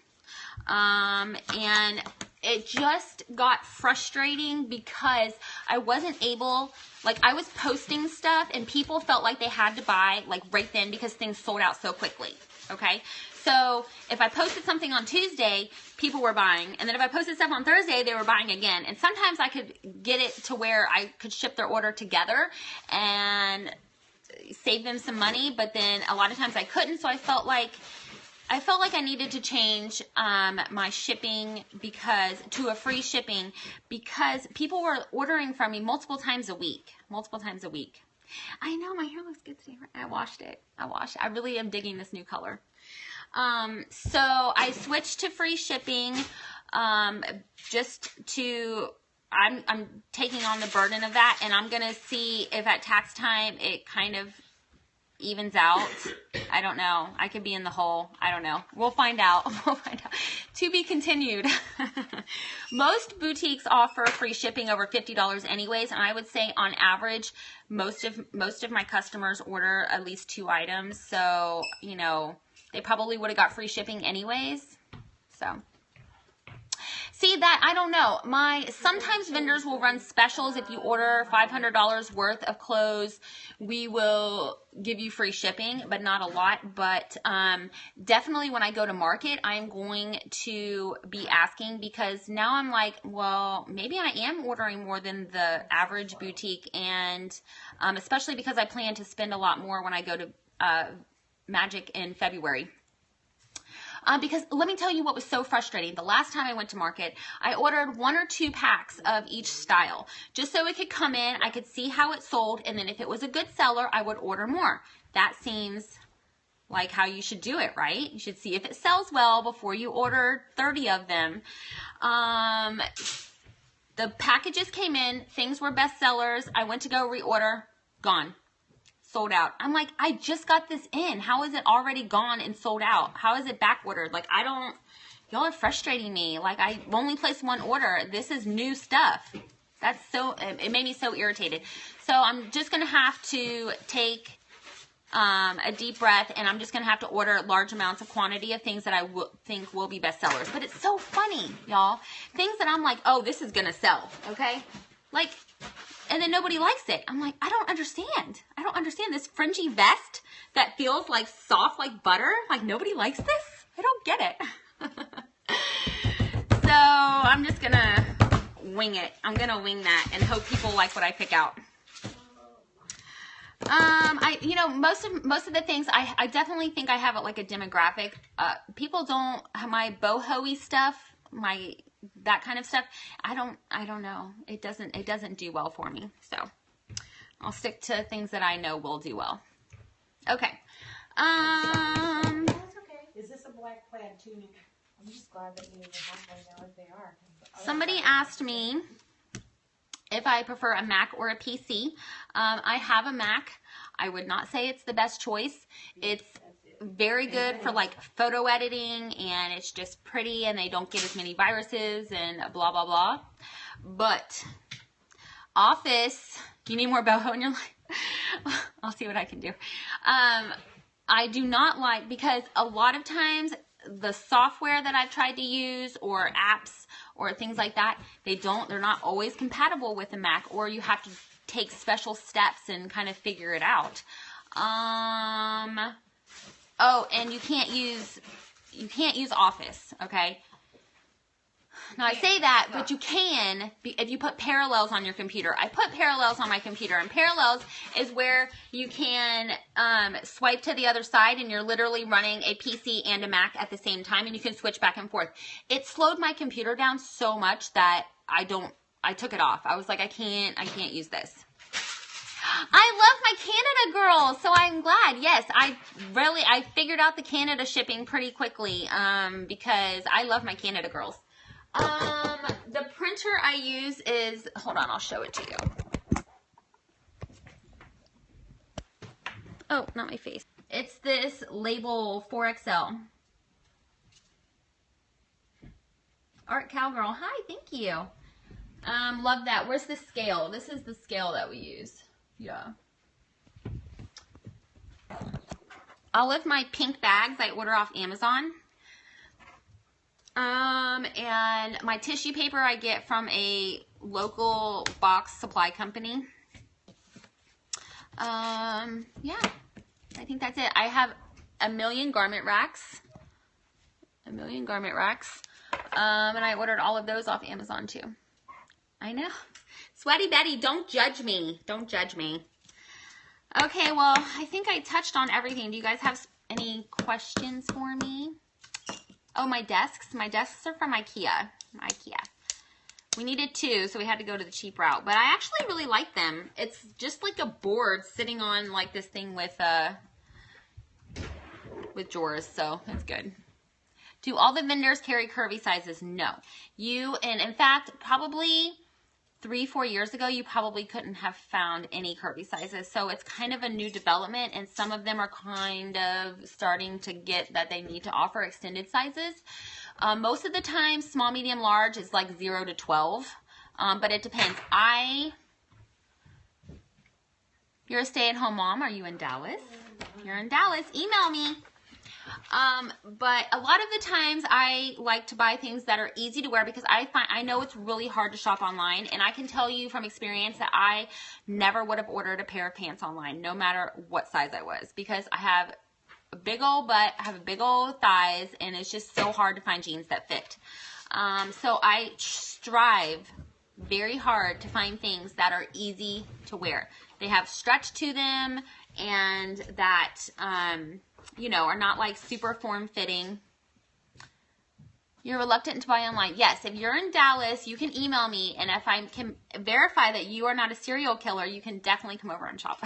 And it just got frustrating because I wasn't able, I was posting stuff and people felt like they had to buy right then because things sold out so quickly. Okay. So if I posted something on Tuesday, people were buying. And then if I posted stuff on Thursday, they were buying again. And sometimes I could get it to where I could ship their order together and save them some money. But then a lot of times I couldn't. So I felt like I needed to change my shipping to a free shipping, because people were ordering from me multiple times a week. I know my hair looks good today. I washed it. I really am digging this new color. So I switched to free shipping, I'm taking on the burden of that, and I'm going to see if at tax time it kind of evens out. I don't know. I could be in the hole. I don't know. We'll find out. To be continued. Most boutiques offer free shipping over $50 anyways, and I would say on average, most of my customers order at least 2 items. So, they probably would have got free shipping anyways. So See that? I don't know. Sometimes vendors will run specials. If you order $500 worth of clothes, we will give you free shipping, but not a lot. But definitely when I go to market, I'm going to be asking, because now I'm like, well, maybe I am ordering more than the average boutique, and especially because I plan to spend a lot more when I go to Magic in February. Because let me tell you what was so frustrating. The last time I went to market, I ordered 1 or 2 packs of each style, just so it could come in, I could see how it sold, and then if it was a good seller, I would order more. That seems like how you should do it, right? You should see if it sells well before you order 30 of them. The packages came in, things were best sellers. I went to go reorder, gone. Sold out. I'm like, I just got this in. How is it already gone and sold out? How is it back ordered? Like, y'all are frustrating me. Like, I only placed 1 order. This is new stuff. It made me so irritated. So I'm just going to have to take a deep breath, and I'm just going to have to order large amounts of quantity of things that I think will be bestsellers. But it's so funny, y'all. Things that I'm like, oh, this is going to sell, okay? Like, and then nobody likes it. I'm like, I don't understand. I don't understand this fringy vest that feels like soft like butter. Like, nobody likes this? I don't get it. So I'm just going to wing it. I'm going to wing that and hope people like what I pick out. Most of the things, I definitely think I have like a demographic. People don't, my boho-y stuff, that kind of stuff, I don't know. It doesn't do well for me. So I'll stick to things that I know will do well. Okay. That's okay. Is this a black plaid tunic? I'm just glad that you have one now if they are. Somebody asked me if I prefer a Mac or a PC. I have a Mac. I would not say it's the best choice. It's very good for like photo editing, and it's just pretty, and they don't get as many viruses and blah blah blah. But Office, you need more boho in your life. I'll see what I can do. I do not like, because a lot of times the software that I've tried to use, or apps or things like that, they're not always compatible with a Mac, or you have to take special steps and kind of figure it out. Oh, and you can't use Office, okay? Now, I say that, but you can if you put Parallels on your computer. I put Parallels on my computer, and Parallels is where you can swipe to the other side, and you're literally running a PC and a Mac at the same time, and you can switch back and forth. It slowed my computer down so much that I took it off. I was like, I can't use this. I love my Canada girls, so I'm glad. Yes, I figured out the Canada shipping pretty quickly because I love my Canada girls. The printer I use is, hold on, I'll show it to you. Oh, not my face. It's this Label 4XL. Art Cowgirl, hi, thank you. Love that. Where's the scale? This is the scale that we use. Yeah. All of my pink bags I order off Amazon. And my tissue paper I get from a local box supply company. Yeah, I think that's it. I have a million garment racks. And I ordered all of those off Amazon too. I know. Sweaty Betty, don't judge me. Don't judge me. Okay, well, I think I touched on everything. Do you guys have any questions for me? Oh, my desks. My desks are from IKEA. We needed 2, so we had to go to the cheap route. But I actually really like them. It's just like a board sitting on like this thing with drawers, so it's good. Do all the vendors carry curvy sizes? No. And in fact, probably 3-4 years ago, you probably couldn't have found any curvy sizes. So it's kind of a new development, and some of them are kind of starting to get that they need to offer extended sizes. Most of the time, small, medium, large is like 0 to 12, but it depends. You're a stay-at-home mom. Are you in Dallas? You're in Dallas. Email me. But a lot of the times I like to buy things that are easy to wear because I know it's really hard to shop online, and I can tell you from experience that I never would have ordered a pair of pants online, no matter what size I was, because I have a big old butt, I have a big old thighs, and it's just so hard to find jeans that fit. So I strive very hard to find things that are easy to wear. They have stretch to them, and that, you know, are not like super form-fitting. You're reluctant to buy online. Yes, if you're in Dallas, you can email me, and if I can verify that you are not a serial killer, you can definitely come over and shop.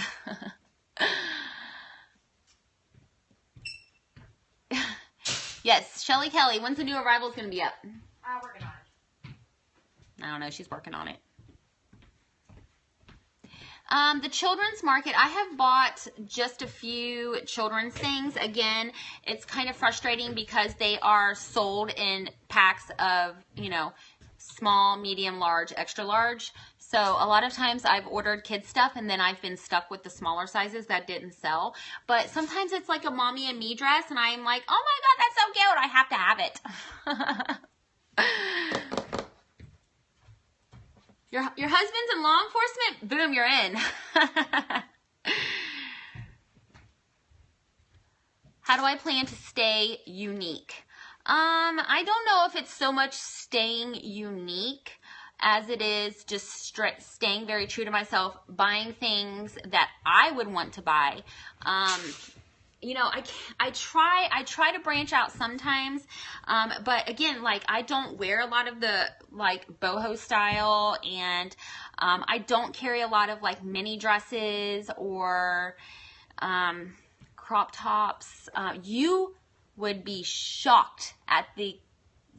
Yes, Shelly Kelly, when's the new Arrivals going to be up? Working on it. I don't know, she's working on it. The children's market, I have bought just a few children's things. Again, it's kind of frustrating because they are sold in packs of, you know, small, medium, large, extra large. So a lot of times I've ordered kids stuff and then I've been stuck with the smaller sizes that didn't sell. But sometimes it's like a mommy and me dress and I'm like, oh my God, that's so cute. I have to have it. Your husband's in law enforcement? Boom, you're in. How do I plan to stay unique? I don't know if it's so much staying unique as it is just staying very true to myself, buying things that I would want to buy. You know, I try to branch out sometimes, but again, like, I don't wear a lot of the, like, boho style, and I don't carry a lot of, like, mini dresses or crop tops. You would be shocked at the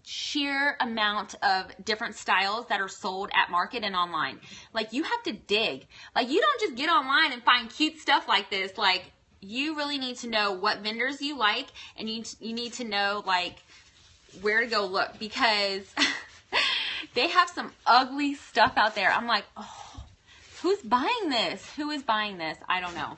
sheer amount of different styles that are sold at market and online. Like, you have to dig. Like, you don't just get online and find cute stuff like this. Like, you really need to know what vendors you like, and you need to know, like, where to go look, because they have some ugly stuff out there. I'm like, oh, who's buying this? Who is buying this? I don't know.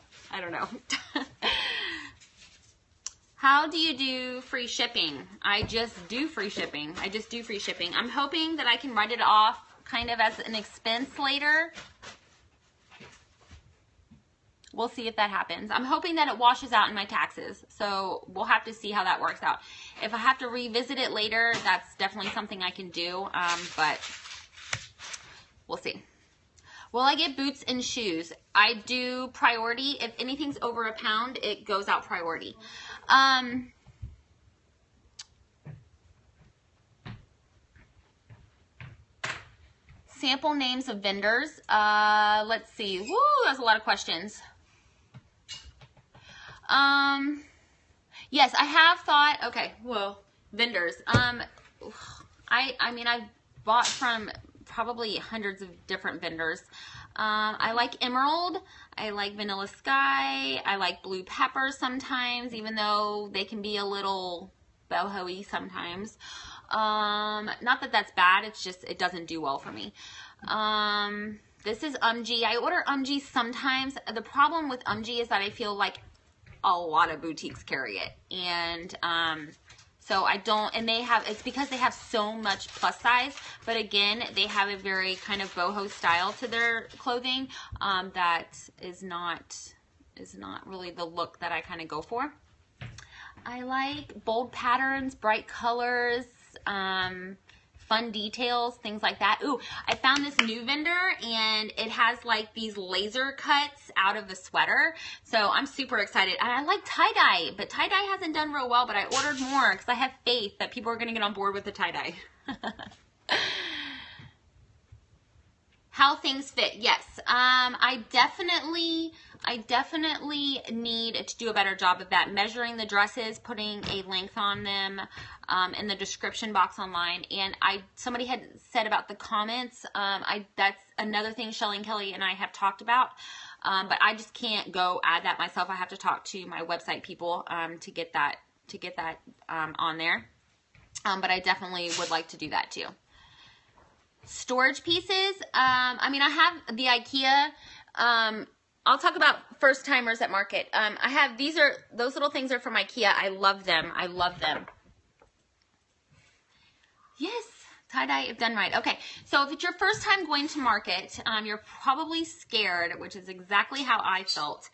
How do you do free shipping? I just do free shipping. I'm hoping that I can write it off kind of as an expense later. We'll see if that happens. I'm hoping that it washes out in my taxes. So we'll have to see how that works out. If I have to revisit it later, that's definitely something I can do. But we'll see. Will I get boots and shoes? I do priority. If anything's over a pound, it goes out priority. Sample names of vendors. Let's see. Woo, that's a lot of questions. Yes, I have thought, okay, well, vendors. I mean, I've bought from probably hundreds of different vendors. I like Emerald. I like Vanilla Sky. I like Blue Pepper sometimes, even though they can be a little boho-y sometimes. Not that that's bad. It's just, it doesn't do well for me. This is UMG. I order UMG sometimes. The problem with UMG is that I feel like a lot of boutiques carry it, and so I don't, and they have, it's because they have so much plus size, but again, they have a very kind of boho style to their clothing that is not really the look that I kind of go for. I like bold patterns, bright colors, fun details, things like that. Ooh, I found this new vendor, and it has like these laser cuts out of the sweater. So I'm super excited. And I like tie-dye, but tie-dye hasn't done real well, but I ordered more because I have faith that people are going to get on board with the tie-dye. How things fit. Yes. I definitely need to do a better job of that. Measuring the dresses, putting a length on them in the description box online. And somebody had said about the comments. That's another thing Shelly and Kelly and I have talked about. But I just can't go add that myself. I have to talk to my website people to get that on there. But I definitely would like to do that too. Storage pieces. I mean, I have the IKEA I'll talk about first timers at market. I have, those little things are from IKEA. I love them. I love them. Yes, tie-dye if done right. Okay, so if it's your first time going to market, you're probably scared, which is exactly how I felt.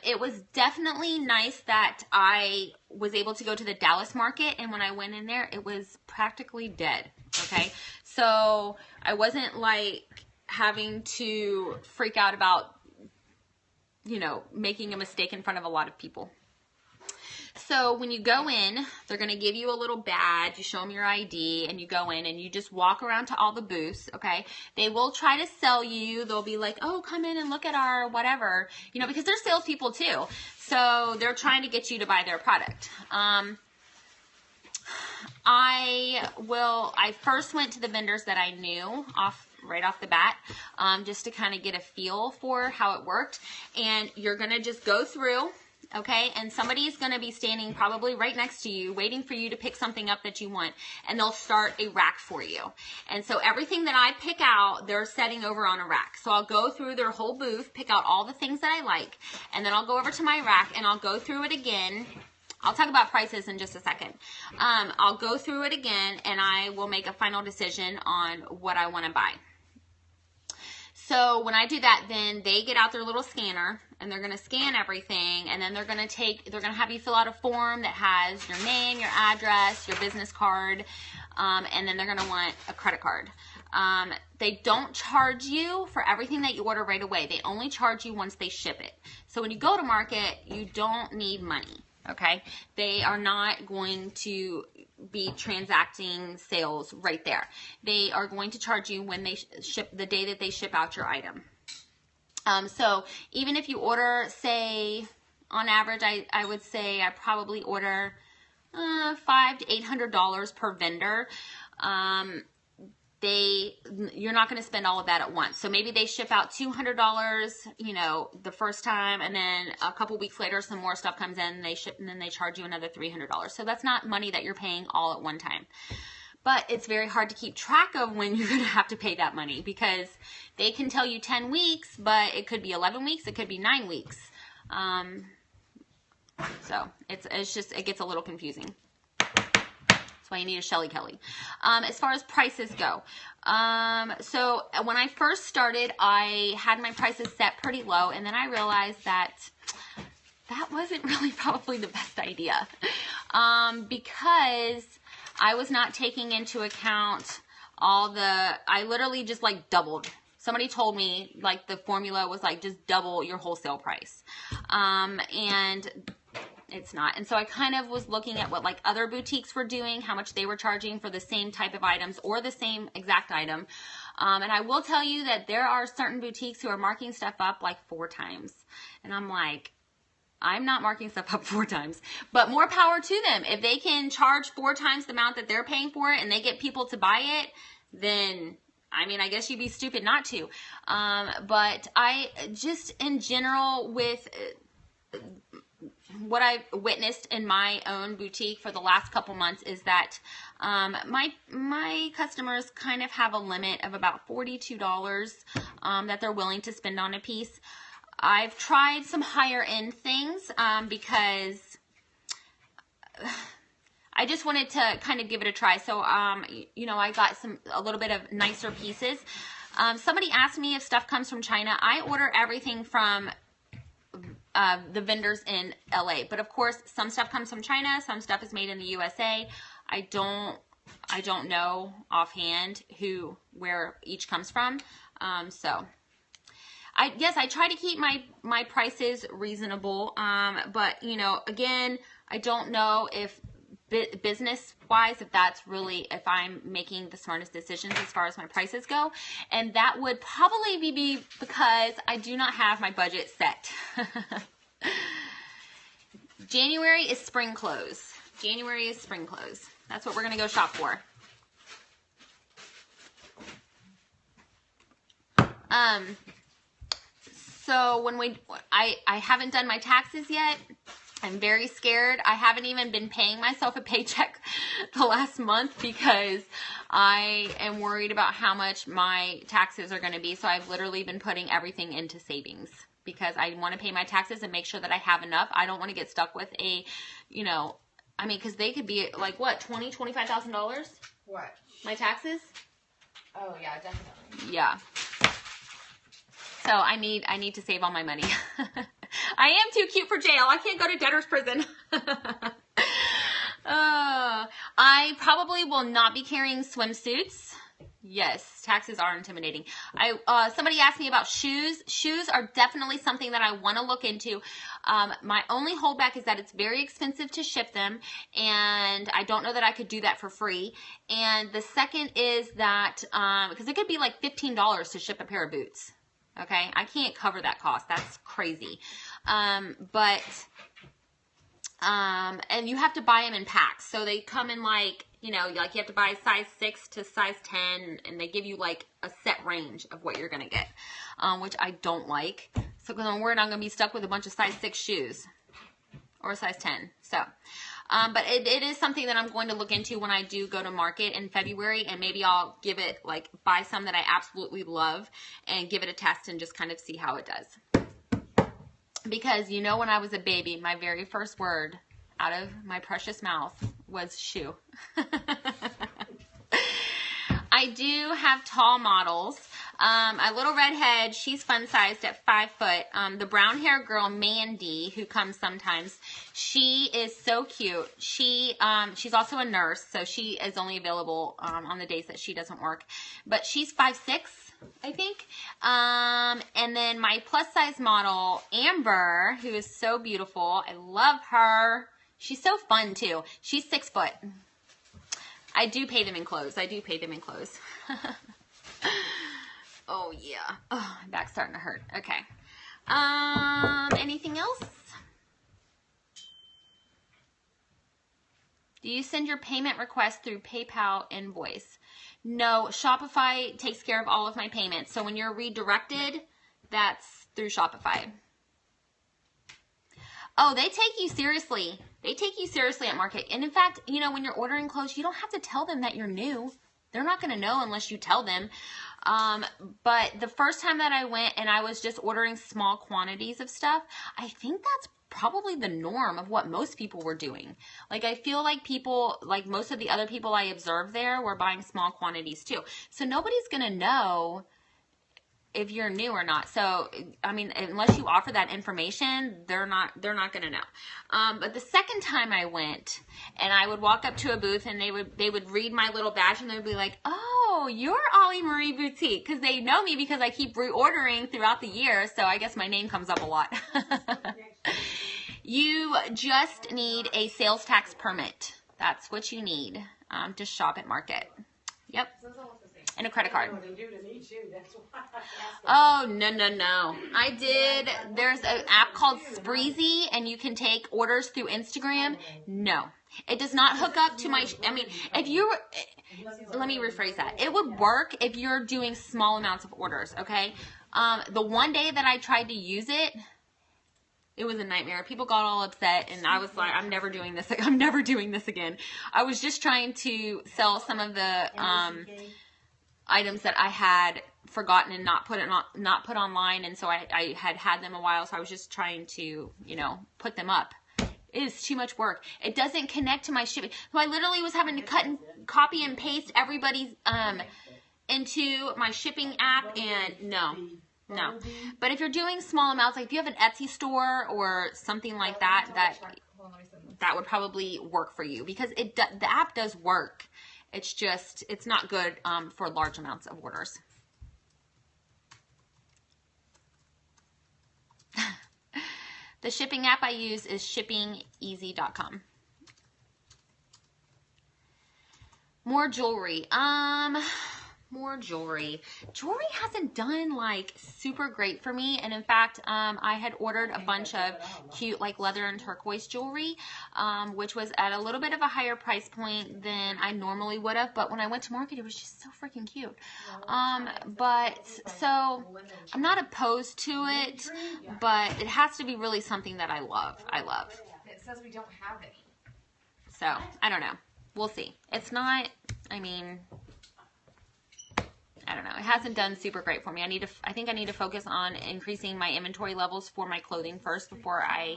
It was definitely nice that I was able to go to the Dallas market, and when I went in there, it was practically dead, okay? So I wasn't like having to freak out about, you know, making a mistake in front of a lot of people. So when you go in, they're going to give you a little badge. You show them your ID, and you go in, and you just walk around to all the booths, okay? They will try to sell you. They'll be like, oh, come in and look at our whatever, you know, because they're salespeople too. So they're trying to get you to buy their product. I first went to the vendors that I knew right off the bat, just to kind of get a feel for how it worked. And you're going to just go through, okay, and somebody is going to be standing probably right next to you, waiting for you to pick something up that you want, and they'll start a rack for you. And so everything that I pick out, they're setting over on a rack. So I'll go through their whole booth, pick out all the things that I like, and then I'll go over to my rack, and I'll go through it again. I'll talk about prices in just a second. I'll go through it again, and I will make a final decision on what I want to buy. So when I do that, then they get out their little scanner, and they're going to scan everything, and then they're going to have you fill out a form that has your name, your address, your business card, and then they're going to want a credit card. They don't charge you for everything that you order right away. They only charge you once they ship it. So when you go to market, you don't need money. Okay, they are not going to be transacting sales right there. They are going to charge you when they ship, the day that they ship out your item. So even if you order, say, on average, I would say I probably order $500 to $800 per vendor. You're not going to spend all of that at once. So maybe they ship out $200, you know, the first time, and then a couple weeks later, some more stuff comes in, they ship, and then they charge you another $300. So that's not money that you're paying all at one time. But it's very hard to keep track of when you're going to have to pay that money, because they can tell you 10 weeks, but it could be 11 weeks, it could be 9 weeks. So it gets a little confusing. Why you need a Shelly Kelly. As far as prices go, so when I first started, I had my prices set pretty low, and then I realized that wasn't really probably the best idea, because I was not taking into account I literally just like doubled. Somebody told me like the formula was like just double your wholesale price, and it's not. And so I kind of was looking at what like other boutiques were doing, how much they were charging for the same type of items or the same exact item. And I will tell you that there are certain boutiques who are marking stuff up like 4 times. And I'm like, I'm not marking stuff up 4 times, but more power to them. If they can charge 4 times the amount that they're paying for it and they get people to buy it, then I mean, I guess you'd be stupid not to. But I just in general with what I've witnessed in my own boutique for the last couple months is that my customers kind of have a limit of about $42 that they're willing to spend on a piece. I've tried some higher end things because I just wanted to kind of give it a try. So, you know, I got a little bit of nicer pieces. Somebody asked me if stuff comes from China. I order everything from the vendors in LA, but of course some stuff comes from China, some stuff is made in the USA. I don't know offhand where each comes from. So I try to keep my prices reasonable. But you know, again, I don't know if business wise, if I'm making the smartest decisions as far as my prices go. And that would probably be because I do not have my budget set. January is spring clothes. January is spring clothes. That's what we're going to go shop for. So when I haven't done my taxes yet. I'm very scared. I haven't even been paying myself a paycheck the last month because I am worried about how much my taxes are going to be. So I've literally been putting everything into savings because I want to pay my taxes and make sure that I have enough. I don't want to get stuck with a, you know, I mean, because they could be like, what, $25,000? What? My taxes? Oh, yeah, definitely. Yeah. So I need to save all my money. I am too cute for jail. I can't go to debtor's prison. I probably will not be carrying swimsuits. Yes, taxes are intimidating. Somebody asked me about shoes. Shoes are definitely something that I want to look into. My only holdback is that it's very expensive to ship them, and I don't know that I could do that for free. And the second is that, because it could be like $15 to ship a pair of boots. Okay, I can't cover that cost. That's crazy. And you have to buy them in packs. So they come in like, you know, like you have to buy size 6 to size 10, and they give you like a set range of what you're going to get, which I don't like. So because I'm worried I'm going to be stuck with a bunch of size 6 shoes or a size 10. So, but it is something that I'm going to look into when I do go to market in February, and maybe I'll give it, like, buy some that I absolutely love and give it a test and just kind of see how it does. Because, you know, when I was a baby, my very first word out of my precious mouth was shoe. I do have tall models. A little redhead, she's fun sized at 5 foot. The brown hair girl, Mandy, who comes sometimes, she is so cute. She's also a nurse, so she is only available on the days that she doesn't work. But she's 5'6", I think. And then my plus size model, Amber, who is so beautiful. I love her. She's so fun too. She's 6 foot. I do pay them in clothes. Oh, yeah. Oh, my back's starting to hurt. Okay. Anything else? Do you send your payment request through PayPal invoice? No, Shopify takes care of all of my payments. So when you're redirected, that's through Shopify. Oh, they take you seriously. They take you seriously at market. And in fact, you know, when you're ordering clothes, you don't have to tell them that you're new. They're not going to know unless you tell them. But the first time that I went and I was just ordering small quantities of stuff, I think that's probably the norm of what most people were doing. Like, I feel like people, like most of the other people I observed there, were buying small quantities too. So nobody's going to know if you're new or not. So, I mean, unless you offer that information, they're not going to know. But the second time I went, and I would walk up to a booth, and they would read my little badge, and they would be like, "Oh, you're Ollie Marie Boutique," because they know me because I keep reordering throughout the year. So I guess my name comes up a lot. You just need a sales tax permit. That's what you need to shop at market. Yep. And a credit card. Oh, no. There's an app called Spreezy, and you can take orders through Instagram. No. It does not hook up to my, let me rephrase that. It would work if you're doing small amounts of orders, okay? The one day that I tried to use it, it was a nightmare. People got all upset, and I was like, I'm never doing this again. I was just trying to sell some of the items that I had forgotten and not put online, and so I had them a while, so I was just trying to, you know, put them up. It is too much work. It doesn't connect to my shipping. So I literally was having to cut and copy and paste everybody's into my shipping app, and no. But if you're doing small amounts, like if you have an Etsy store or something like that would probably work for you, because the app does work. It's just, it's not good for large amounts of orders. The shipping app I use is shippingeasy.com. More jewelry. More jewelry. Jewelry hasn't done like super great for me, and in fact, I had ordered a bunch of cute like leather and turquoise jewelry, which was at a little bit of a higher price point than I normally would have. But when I went to market, it was just so freaking cute. But so I'm not opposed to it, but it has to be really something that I love. says we don't have any. So, I don't know. We'll see. It's not, I mean, I don't know. It hasn't done super great for me. I think I need to focus on increasing my inventory levels for my clothing first before I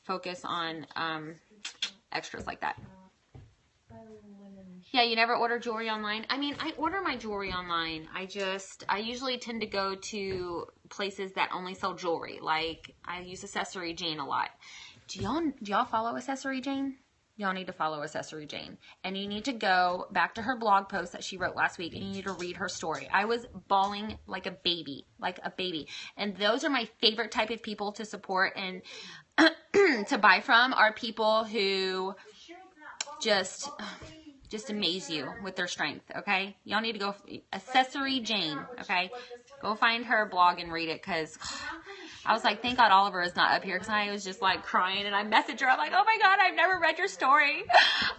focus on extras like that. Yeah, you never order jewelry online? I mean, I order my jewelry online. I usually tend to go to places that only sell jewelry. Like, I use Accessory Jane a lot. Do y'all follow Accessory Jane? Y'all need to follow Accessory Jane. And you need to go back to her blog post that she wrote last week, and you need to read her story. I was bawling like a baby. And those are my favorite type of people to support and to buy from, are people who just amaze you with their strength, okay? Y'all need to go, Accessory Jane, okay? Go find her blog and read it, because I was like, thank God Oliver is not up here, because I was just like crying, and I messaged her. I'm like, oh my God, I've never read your story.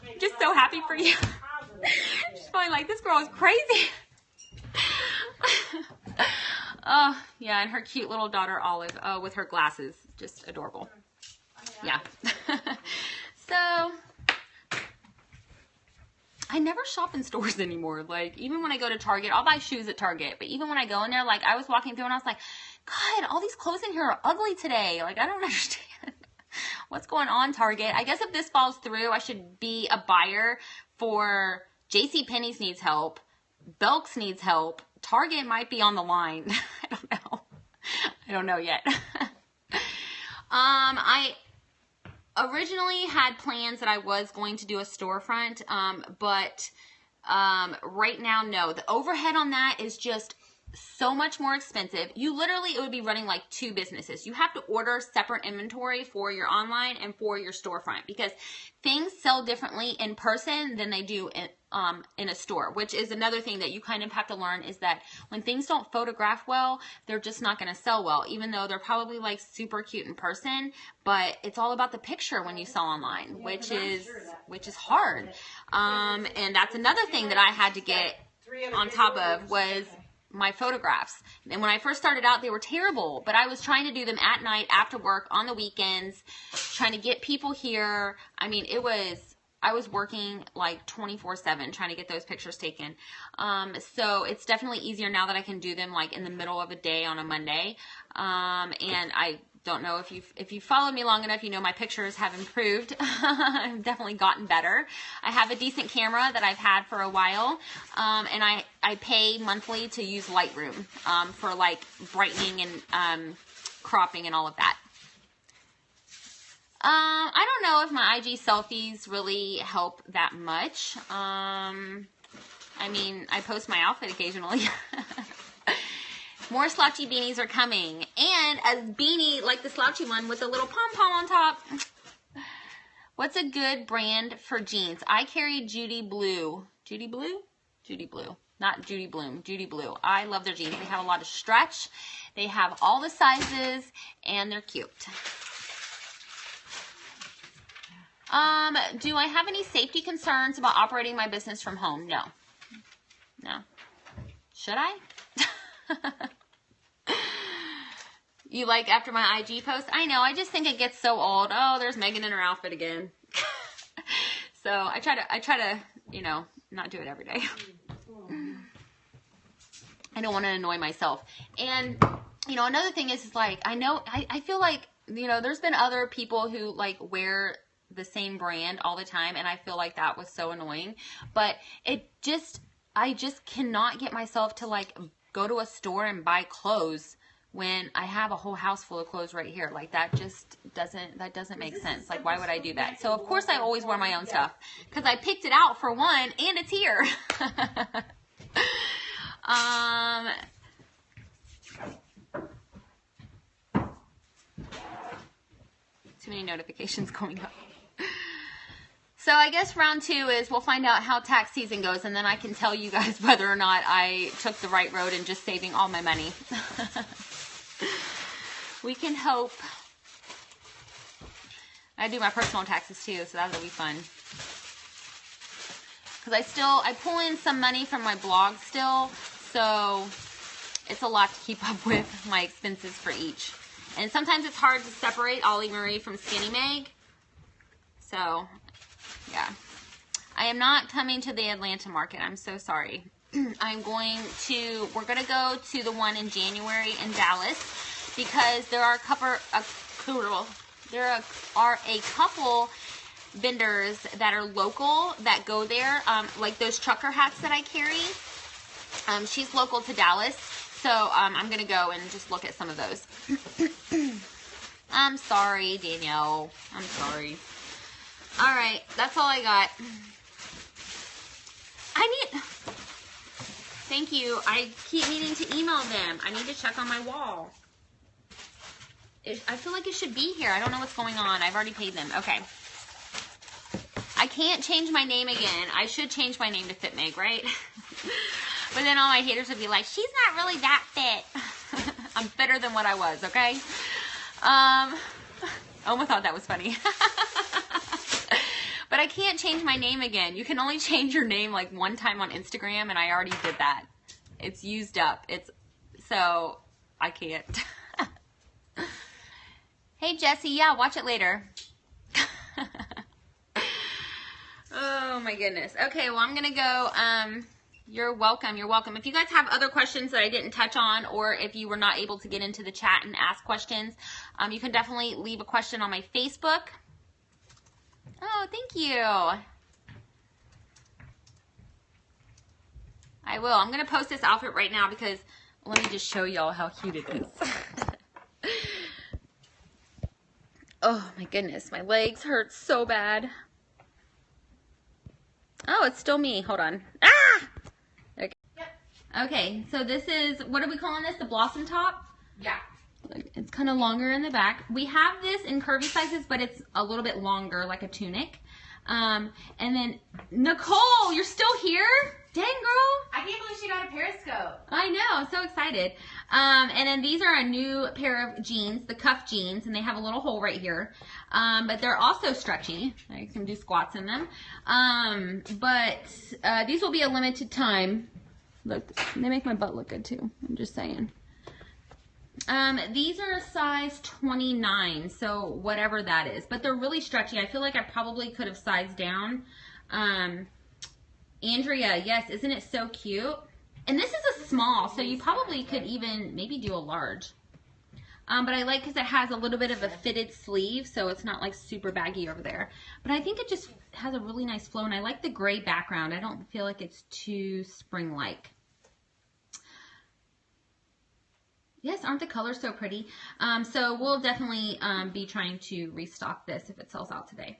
I'm just so happy for you. She's probably like, this girl is crazy. Oh, yeah, and her cute little daughter, Olive, with her glasses. Just adorable. Yeah. So, I never shop in stores anymore. Like, even when I go to Target, I'll buy shoes at Target. But even when I go in there, like, I was walking through and I was like, God, all these clothes in here are ugly today. Like, I don't understand what's going on, Target. I guess if this falls through, I should be a buyer for JCPenney's needs help. Belk's needs help. Target might be on the line. I don't know. I don't know yet. I originally had plans that I was going to do a storefront, but right now, no. The overhead on that is just so much more expensive. It would be running like two businesses. You have to order separate inventory for your online and for your storefront, because things sell differently in person than they do in a store, which is another thing that you kind of have to learn, is that when things don't photograph well, they're just not going to sell well, even though they're probably like super cute in person, but it's all about the picture when you sell online, which is hard. And that's another thing that I had to get on top of, was my photographs. And when I first started out, they were terrible, but I was trying to do them at night, after work, on the weekends, trying to get people here. I mean, I was working like 24/7 trying to get those pictures taken. So it's definitely easier now that I can do them like in the middle of a day on a Monday. And I don't know if you followed me long enough, you know my pictures have improved. I've definitely gotten better. I have a decent camera that I've had for a while, and I pay monthly to use Lightroom for like brightening and cropping and all of that. I don't know if my IG selfies really help that much. I mean, I post my outfit occasionally. More slouchy beanies are coming. And a beanie like the slouchy one with a little pom-pom on top. What's a good brand for jeans? I carry Judy Blue. Judy Blue? Judy Blue. Not Judy Bloom. Judy Blue. I love their jeans. They have a lot of stretch. They have all the sizes. And they're cute. Do I have any safety concerns about operating my business from home? No. No. Should I? You like after my IG post? I know. I just think it gets so old. Oh, there's Megan in her outfit again. So I try to, you know, not do it every day. I don't want to annoy myself. And, you know, another thing is like, I feel like, you know, there's been other people who like wear the same brand all the time, and I feel like that was so annoying. But I just cannot get myself to like go to a store and buy clothes when I have a whole house full of clothes right here. Like that just doesn't make sense. Like, why would I do that? So of course I always wear my own stuff, because I picked it out for one, and it's here. Too many notifications going up. So I guess round 2 is we'll find out how tax season goes, and then I can tell you guys whether or not I took the right road in just saving all my money. We can hope. I do my personal taxes too, so that'll be fun. Because I pull in some money from my blog still, so it's a lot to keep up with my expenses for each. And sometimes it's hard to separate Ollie Marie from Skinny Meg. So, yeah. I am not coming to the Atlanta market. I'm so sorry. we're going to go to the one in January in Dallas because there are a couple vendors that are local that go there, like those trucker hats that I carry. She's local to Dallas, so I'm going to go and just look at some of those. I'm sorry, Danielle. I'm sorry. All right, that's all I got. Thank you. I keep needing to email them. I need to check on my wall. I feel like it should be here. I don't know what's going on. I've already paid them. Okay. I can't change my name again. I should change my name to FitMeg, right? But then all my haters would be like, she's not really that fit. I'm fitter than what I was, okay? Oma thought that was funny. But I can't change my name again. You can only change your name like one time on Instagram, and I already did that. It's used up. So I can't. Hey, Jesse. Yeah, watch it later. Oh, my goodness. Okay, well, I'm going to go. You're welcome. You're welcome. If you guys have other questions that I didn't touch on, or if you were not able to get into the chat and ask questions, you can definitely leave a question on my Facebook. Oh, thank you. I will. I'm going to post this outfit right now because let me just show y'all how cute it is. Oh, my goodness. My legs hurt so bad. Oh, it's still me. Hold on. Ah! Okay. Yep. Okay, so this is, what are we calling this? The blossom top? Yeah. It's kind of longer in the back. We have this in curvy sizes, but it's a little bit longer, like a tunic. And then, Nicole, you're still here? Dang, girl. I can't believe she got a Periscope. I know. I'm so excited. And then these are a new pair of jeans, the cuff jeans, and they have a little hole right here. But they're also stretchy. I can do squats in them. But these will be a limited time. Look, they make my butt look good, too. I'm just saying. These are a size 29, so whatever that is. But they're really stretchy. I feel like I probably could have sized down. Andrea, yes, isn't it so cute? And this is a small, so you probably could even maybe do a large. But I like because it has a little bit of a fitted sleeve, so it's not like super baggy over there. But I think it just has a really nice flow, and I like the gray background. I don't feel like it's too spring-like. Yes, aren't the colors so pretty? So we'll definitely be trying to restock this if it sells out today.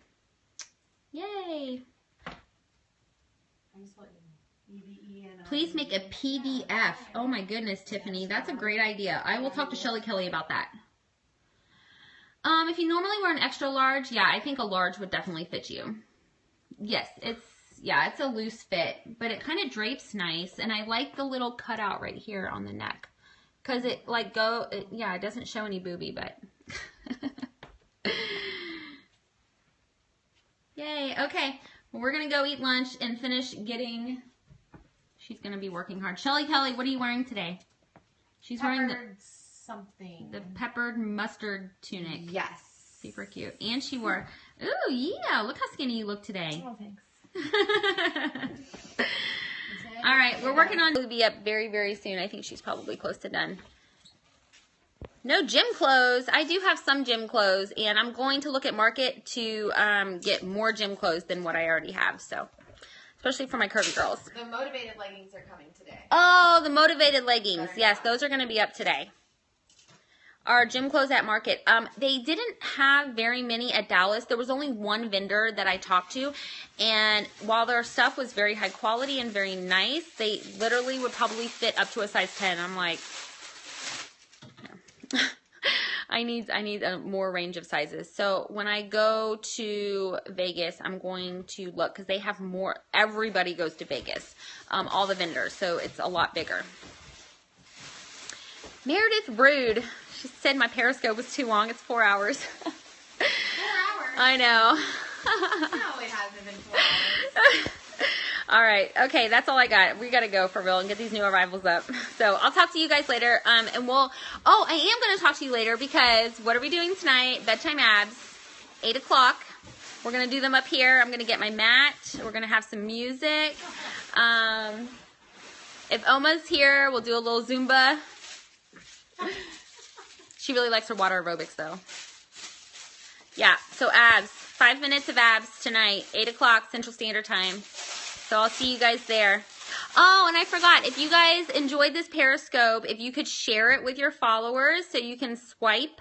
Yay! Please make a PDF. Oh my goodness, Tiffany. That's a great idea. I will talk to Shelly Kelly about that. If you normally wear an extra large, yeah, I think a large would definitely fit you. Yes, it's a loose fit, but it kind of drapes nice, and I like the little cutout right here on the neck. Because it it doesn't show any boobie, but. Yay, okay. Well, we're going to go eat lunch and finish getting, she's going to be working hard. Shelly Kelly, what are you wearing today? She's wearing the peppered mustard tunic. Yes. Super cute. And she wore, ooh, yeah, look how skinny you look today. Oh, thanks. All right, we're working on, it'll be up very, very soon. I think she's probably close to done. No gym clothes. I do have some gym clothes, and I'm going to look at Market to get more gym clothes than what I already have. So, especially for my curvy girls. The motivated leggings are coming today. Oh, the motivated leggings. Yes, those are going to be up today. Our gym clothes at Market. They didn't have very many at Dallas. There was only one vendor that I talked to, and while their stuff was very high quality and very nice, they literally would probably fit up to a size 10. I'm like, no. I need a more range of sizes. So when I go to Vegas, I'm going to look because they have more. Everybody goes to Vegas, all the vendors, so it's a lot bigger. Meredith Rude. She said my Periscope was too long. It's 4 hours. 4 hours? I know. No, it hasn't been 4 hours. All right. Okay, that's all I got. We got to go for real and get these new arrivals up. So I'll talk to you guys later. And I am going to talk to you later because what are we doing tonight? Bedtime Abs, 8 o'clock. We're going to do them up here. I'm going to get my mat. We're going to have some music. If Oma's here, we'll do a little Zumba. She really likes her water aerobics though. Yeah, so abs. 5 minutes of abs tonight, 8 o'clock Central Standard Time. So I'll see you guys there. Oh, and I forgot, if you guys enjoyed this Periscope, if you could share it with your followers so you can swipe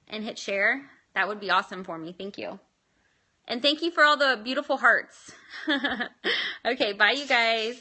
and hit share, that would be awesome for me. Thank you. And thank you for all the beautiful hearts. Okay, bye you guys.